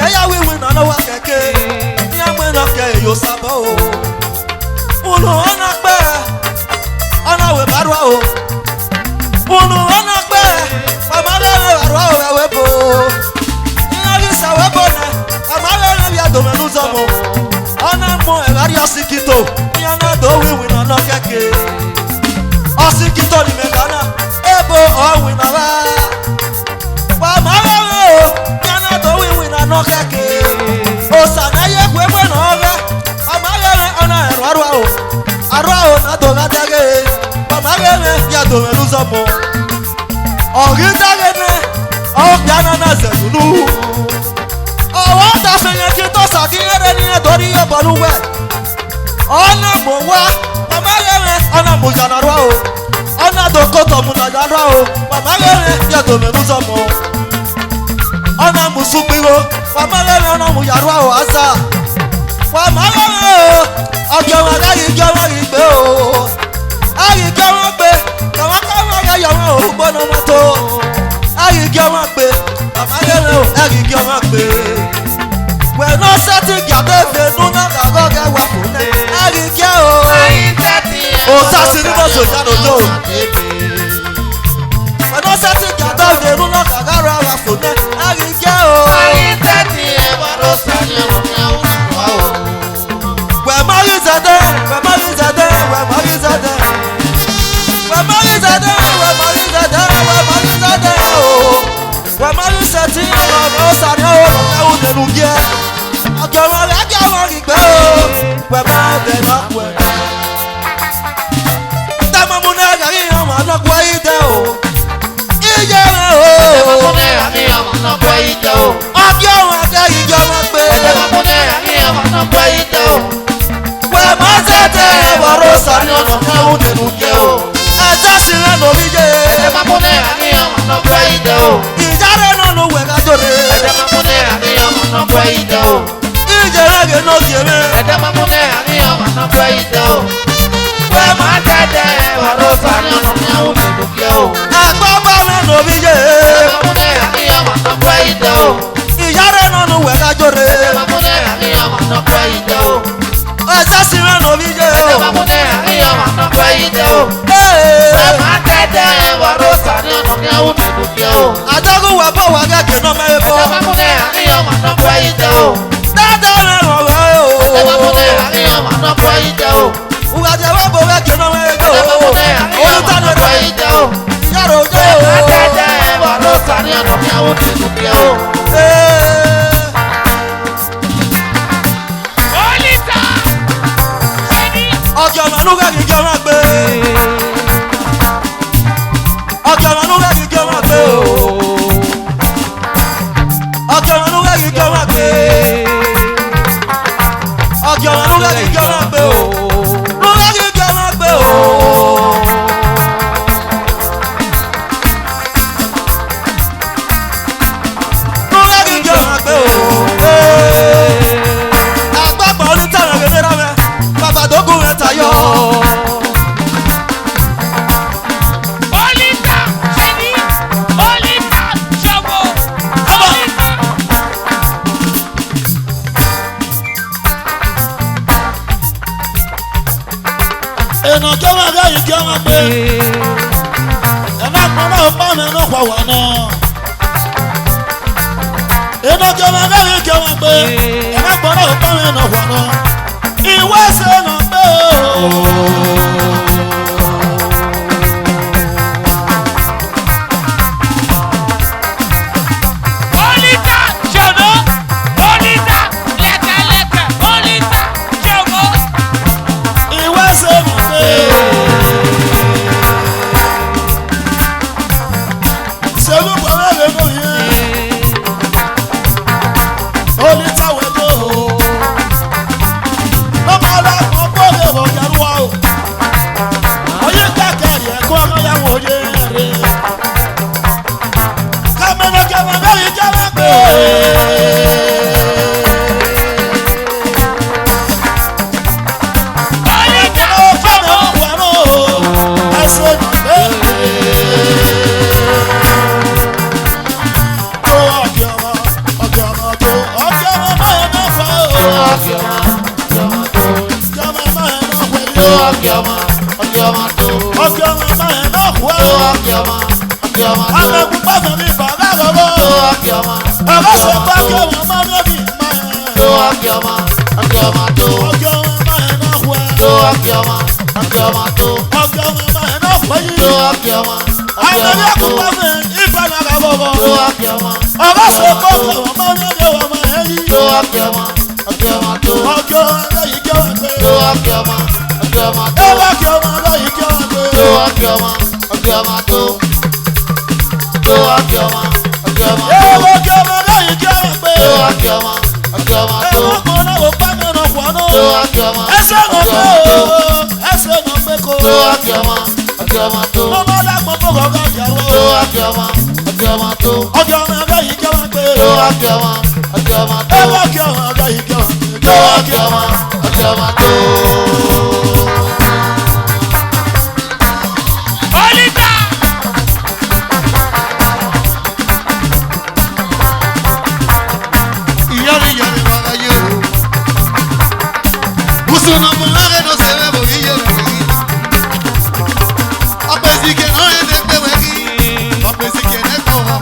yẹn yà wíwí nànà wà kẹ̀kẹ́ ìyẹn mú iná kẹ̀ èyí ò sábọ̀ o unu ona gbe ona we barwa o unu ona gbe mama le barwa o we bo ina bi sa we bo na mama le bi ado me nuzo mo ona mo e bari osikito ina na do wi na no keke osikito ni me kana ebo o wi na wa mama le o ina na do wi na no keke o sa na ye gwe mo na oga mama le ona barwa o aro na do ga dage mama gene ya do me luzo mo ori dage ne o piano na zenu o wa ta fe yen ki to sa ki ere ni dori yo boluwe ona mo wa mama gene ona mo jana ro o ona do ko to mu na jana ro o mama gene ya do me luzo mo ona mo supiro mama gene ona mo ya ro o asa mama gene ọjọ́wọ́ aláyíjọ́wọ́ ìgbé o ayíjọ́wọ́ gbé kọ̀wọ́kọ́wọ́ ayọ̀wọ́ ògbónà mọ́tò ayíjọ́wọ́ gbé kọ̀mọ́lẹ́rẹ́ o ayíjọ́wọ́ gbé pẹ̀lú sẹ́tì gàdéfé núná gàgọ́gẹ́ wà fún ẹ ayíjẹ́ o o sásì ní mọ́tò ìdánilò pẹ̀lú sẹ́tì gàdéfé núná gàgọ́gẹ́ wà fún ẹ ayíjẹ́ o. Marizade, oh. When Marizade, oh, Sani, oh, the Lugia. I can't go, where my dead up where. Tamamuna, I'm not quite there. Yeah, oh, I'm not quite there. I'm going to go, I'm not quite there. Where my dead, oh, Sani, oh, the Lugia. Ajasi na no bije. Ede mapone ani ọmọ no gbe ide o. Ijare no no we ka jore. Ede mapone ani ọmọ no gbe ide o. Ijare ge no tieme. Ede mapone ani ọmọ no gbe ide o. We ma tete waro sani ọmọ mi o me duke o. Agbaba na no bije. Ede mapone ani ọmọ no gbe ide o. Ijare no no we ka jore. Ede mapone ani ọmọ no gbe ide o. Ajasi na no bije o. Ede mapone ani ọmọ no gbe ide o. Sẹ́mà tẹ́tẹ́ ẹ̀wà ló sàní ọ̀nà ní àwọn mẹ́dùkẹ́ o. Adogun wà bọ̀ wà gẹ́gẹ́ náà mẹ́rin bọ̀. Ẹ̀jẹ̀ bá mú ní àríyàn mà náà fọ́ ide o. Dáadáa rẹ̀ rọ̀ wá o. Ẹ̀jẹ̀ bá mú ní àríyàn mà náà fọ́ ide o. Ùgbàjẹ́ wà bọ̀ gẹ́gẹ́ náà mẹ́rin bọ̀. Ẹ̀jẹ̀ bá mú ní àríyàn mà náà fọ́ ide o. Yàrá òjò. Sẹ́mà tẹ́tẹ́ ẹ̀wà ló sàní ọ̀nà ní àwọn mẹ́dùkẹ́ o. Ọjọ́ màlúù kẹ́kì jẹ́ wọn gbé. Ọjọ́ màlúù kẹ́kì jẹ́ wọn gbé o. Ọjọ́ màlúù kẹ́kì jẹ́ wọn gbé. Ọjọ́ màlúù kẹ́kì jẹ́ wọn gbé o. Màlúù kẹ́kì jẹ́ wọn gbé o. Màlúù kẹ́kì jẹ́ wọn gbé o. Àgbàgbọ́ onítàwọn gẹ́gẹ́ rẹ̀ mẹ́. Bàbá dógún rẹ̀ tayọ. Olita, Ṣèní, Olita, Ṣọ̀bọ̀, Olita. Ènà kí wọ́n gá yìí kí wọ́n gbé. Ẹ̀nà kan náà bá mi náà wà wà náà. Ènà kí wọ́n gá yìí kí wọ́n gbé. Ẹ̀nà kan náà bá mi náà wà náà. Ìwé ṣe nà gbé o. Olita, Ṣọ̀bọ̀, Olita, lẹ́kẹ̀lẹ́kẹ̀, Olita, Ṣọ̀bọ̀. Ìwé ṣe nà gbé o. Ṣèlú bọ̀rẹ̀ lè mọ̀ yẹn. Olita wẹ̀ tó o. Lọ́mọdé ọgbọ́n lè wọ̀ kẹ́rù wa o. Oyè kẹ́kẹ́rì ẹ̀kọ́ ọ̀yàwó yé rẹ̀. Kàmẹ́nà kẹ́mẹ́ bẹ́ẹ̀ jẹ́ wá pé. Olita, Ó fẹ́ràn ọ̀pẹ̀rún o. Ẹ̀sùn ìgbẹ́. Tó ọ̀kẹ́ ọmọ tó ọ̀kẹ́ ọmọ báyọ̀ náà fà o. Ọ̀kẹ́ ọmọ, ọ̀kẹ́ ọmọ tó. Ọ̀kẹ́ ọmọ báyọ̀ náà wẹ̀ Tó yó. ọ̀kẹ́ ọmọ, ọ̀kẹ́ ọmọ tó. Ọ̀kẹ́ ọmọ báyọ̀ náà wẹ̀ Tó o. ọ̀kẹ́ ọmọ, ọ̀kẹ́ ọmọ tó. Àgbẹ̀kùn pàṣẹ ní bàbá lọ́wọ́. Tó ọ̀kẹ́ ọmọ, Ọ̀gá ṣe bá kí ọmọ máa ń bí tó máa. ọ̀kẹ́ ọmọ, ọ̀kẹ́ ọmọ tó. Ọ̀kẹ́ ọmọ báyọ̀ náà wẹ̀. Tó ọ̀kẹ́ ọmọ, ọ̀kẹ́ ọmọ tó. Ọ̀kẹ́ ọmọ báyọ̀ náà wẹ̀ yìí. Tó ọ̀kẹ́ ọmọ, ọ̀kẹ́ ọmọ Àgbẹ̀kùn tó. pàṣẹ ìfànàkà bọ̀bọ̀. Tó ọ̀kẹ́ ọmọ, Ọ̀gá ṣe ọ̀kẹ́ bá ọmọ kí tó. ọmọ máa ń bí ọmọ ẹ̀yìn. Tó ọ̀kẹ́ ọmọ, ọ̀kẹ́ ọmọ tó. Ọ̀kẹ́ ọmọ báyìí kí ọmọ gbé. Tó ọ̀kẹ́ ọmọ, ọ̀kẹ́ ọmọ tó. Ẹ bá kí ọmọ báyìí kí ọmọ gbé. Tó ọ̀kẹ́ ọmọ, ọ̀kẹ́ ọmọ tó. Tó ọ̀kẹ́ ọmọ, ọ̀kẹ́ ọmọ Ẹ tó. bá kí ọmọ báyìí kí ọmọ gbé. Tó ọ̀kẹ́ ọmọ, ọ̀kẹ́ ọmọ Ẹ tó. bá kọ́ náà wò pàmì náà wọ̀ náà. Tó ọ̀kẹ́ ọmọ, Ẹsẹ̀ náà ọ̀kẹ́ gbé ọmọ tó. o. Ẹsẹ̀ náà gbé kó. Tó ọ̀kẹ́ ọmọ, ọ̀kẹ́ ọmọ tó. Mo máa dàgbọ́ fún ọ̀gá ìyàwó. Tó ọ̀kẹ́ ọmọ, ọ̀kẹ́ ọmọ tó. Ọ̀gá ọmọ báyìí kí ọmọ gbé. Tó ọ̀kẹ́ ọmọ, ọ̀kẹ́ ọmọ Ẹ tó. bá kí ọmọ báyìí kí ọmọ gbé. Tó ọ̀kẹ́ ọmọ, ọ̀kẹ́ ọmọ tó. Olita, Iyari yari baga yo. Usuna mulare no se ve bohilla la wegi. Apesi que no es de te wegi. Apesi que no es como.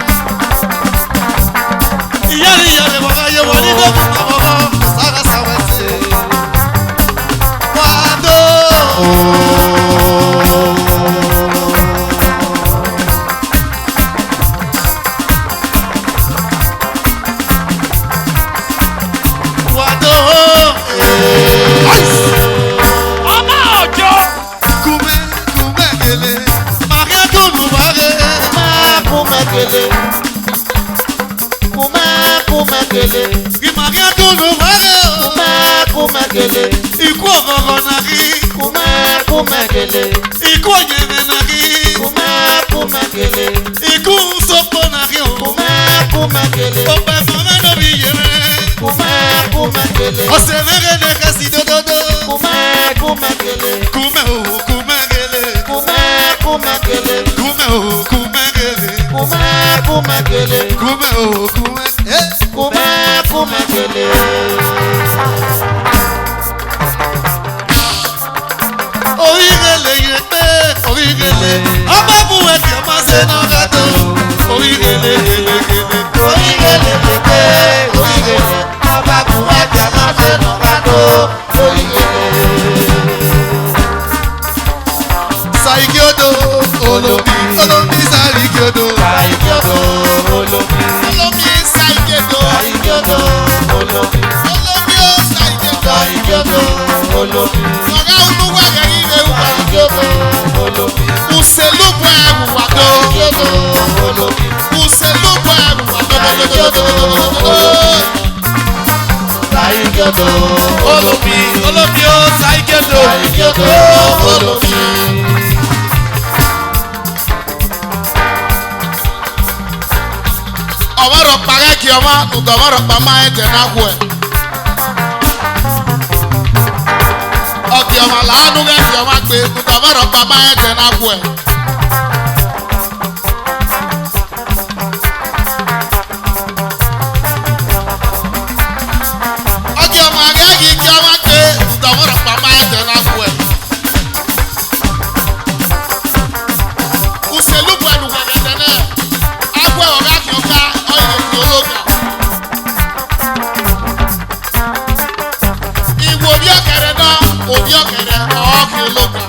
Iyari yari baga yo. Wani do kuma baba. Saga sawese. Wado. Wado. ọmọ òjò. Kume gele. Maria kunu bare. Kumekele. Kumekele. Ki Maria kunu bare. Kumekele. Ikú ọ̀gọ̀gọ̀ na rí. Kumekele. Ikú ọ̀yẹ̀mẹ̀ na rí. Kumekele. Ikú sọ́pọ̀ na rí o. Kumekele. Ọ̀pẹ̀ fún mẹ́lẹ̀ bí yẹrẹ. Kumekele. Ọ̀sẹ̀ mẹ́rẹ̀ ní kẹsì dódódó. Kumekele. Kúmẹ̀ o kúmẹ̀ gele. Kumekele. Kúmẹ̀ o kúmẹ̀ gele. Kumekele. Kúmẹ̀ o kúmẹ̀. Kumekele. Orí rẹ̀ lè yẹ pé. Saigiodo, Olomi, Olomi Saigiodo, Saigiodo, Olomi, Olomi Saigiodo, Saigiodo, Olomi, Olomi o Saigiodo, Saigiodo, Olomi, Ọ̀gá olúwa yẹ̀yí rẹ̀ wá. Saigiodo, Olomi, Kùsèlúbù ẹ̀rù wàdó. Saigiodo, Olomi, Kùsèlúbù ẹ̀rù wàdó. Saigiodo, Saigiodo, Olomi, Olomi o Saigiodo. Saigiodo, Olomi. Ọmọrọ kpaghe kí ọmọ nùtọ̀ ọmọrọ kpama ẹ̀jẹ̀ náà kú ẹ̀. Ọkì ọmọ làánú kẹ́kì ọmọ gbé nùtọ̀ ọmọrọ kpama ẹ̀jẹ̀ náà kú ẹ̀. Ọkì ọmọ akẹ́kì kí ọmọ gbé nùtọ̀ ọmọrọ kpama ẹ̀jẹ̀ náà kú ẹ̀. Kùsèlú pẹ̀lú wẹ̀rẹ̀ tẹ̀lé akú ẹ̀ ọ̀gá kì ọ̀gá ọ̀yẹ̀ kì ológa. Ìwò bí ọ̀kẹ́rẹ́ náà òbí ọ̀kẹ́rẹ́ ọ̀ọ́kì ológa.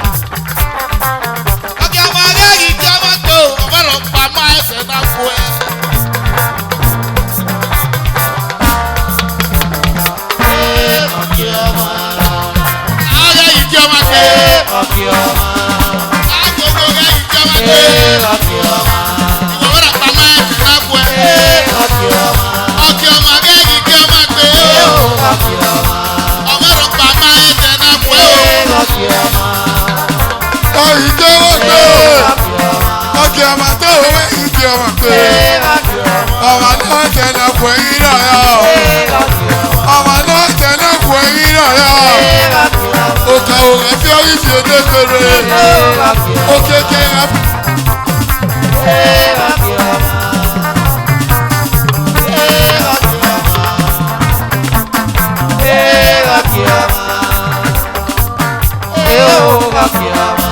Ọkì ọmọ akẹ́kì kí ọmọ gbé ọmọrọ kpama ẹ̀jẹ̀ náà kú ẹ̀. Akẹ́kì kí ọmọ gbé agogo kẹ́kì kí ọmọ gbé ọmọrọ kpama ẹ̀jẹ̀ náà kú ẹ̀. Ọkì ọmọ akẹ́kì kí ọmọ gbé ọmọrọ kpama ẹ̀jẹ̀ náà kú ẹ̀. Ọ̀yìnjẹ́ wọ́n gbé. Ọkì ọmọ tó wẹ́ ìdí ọmọ pé. Ọmọ náà tẹ̀lé kù ẹ̀yìn náà yá. Ọmọ náà tẹ̀lé kù ẹ̀yìn náà yá. Òkà òrẹ́ tí ó yí fi èdè kéré. Ó kékeré. Hey,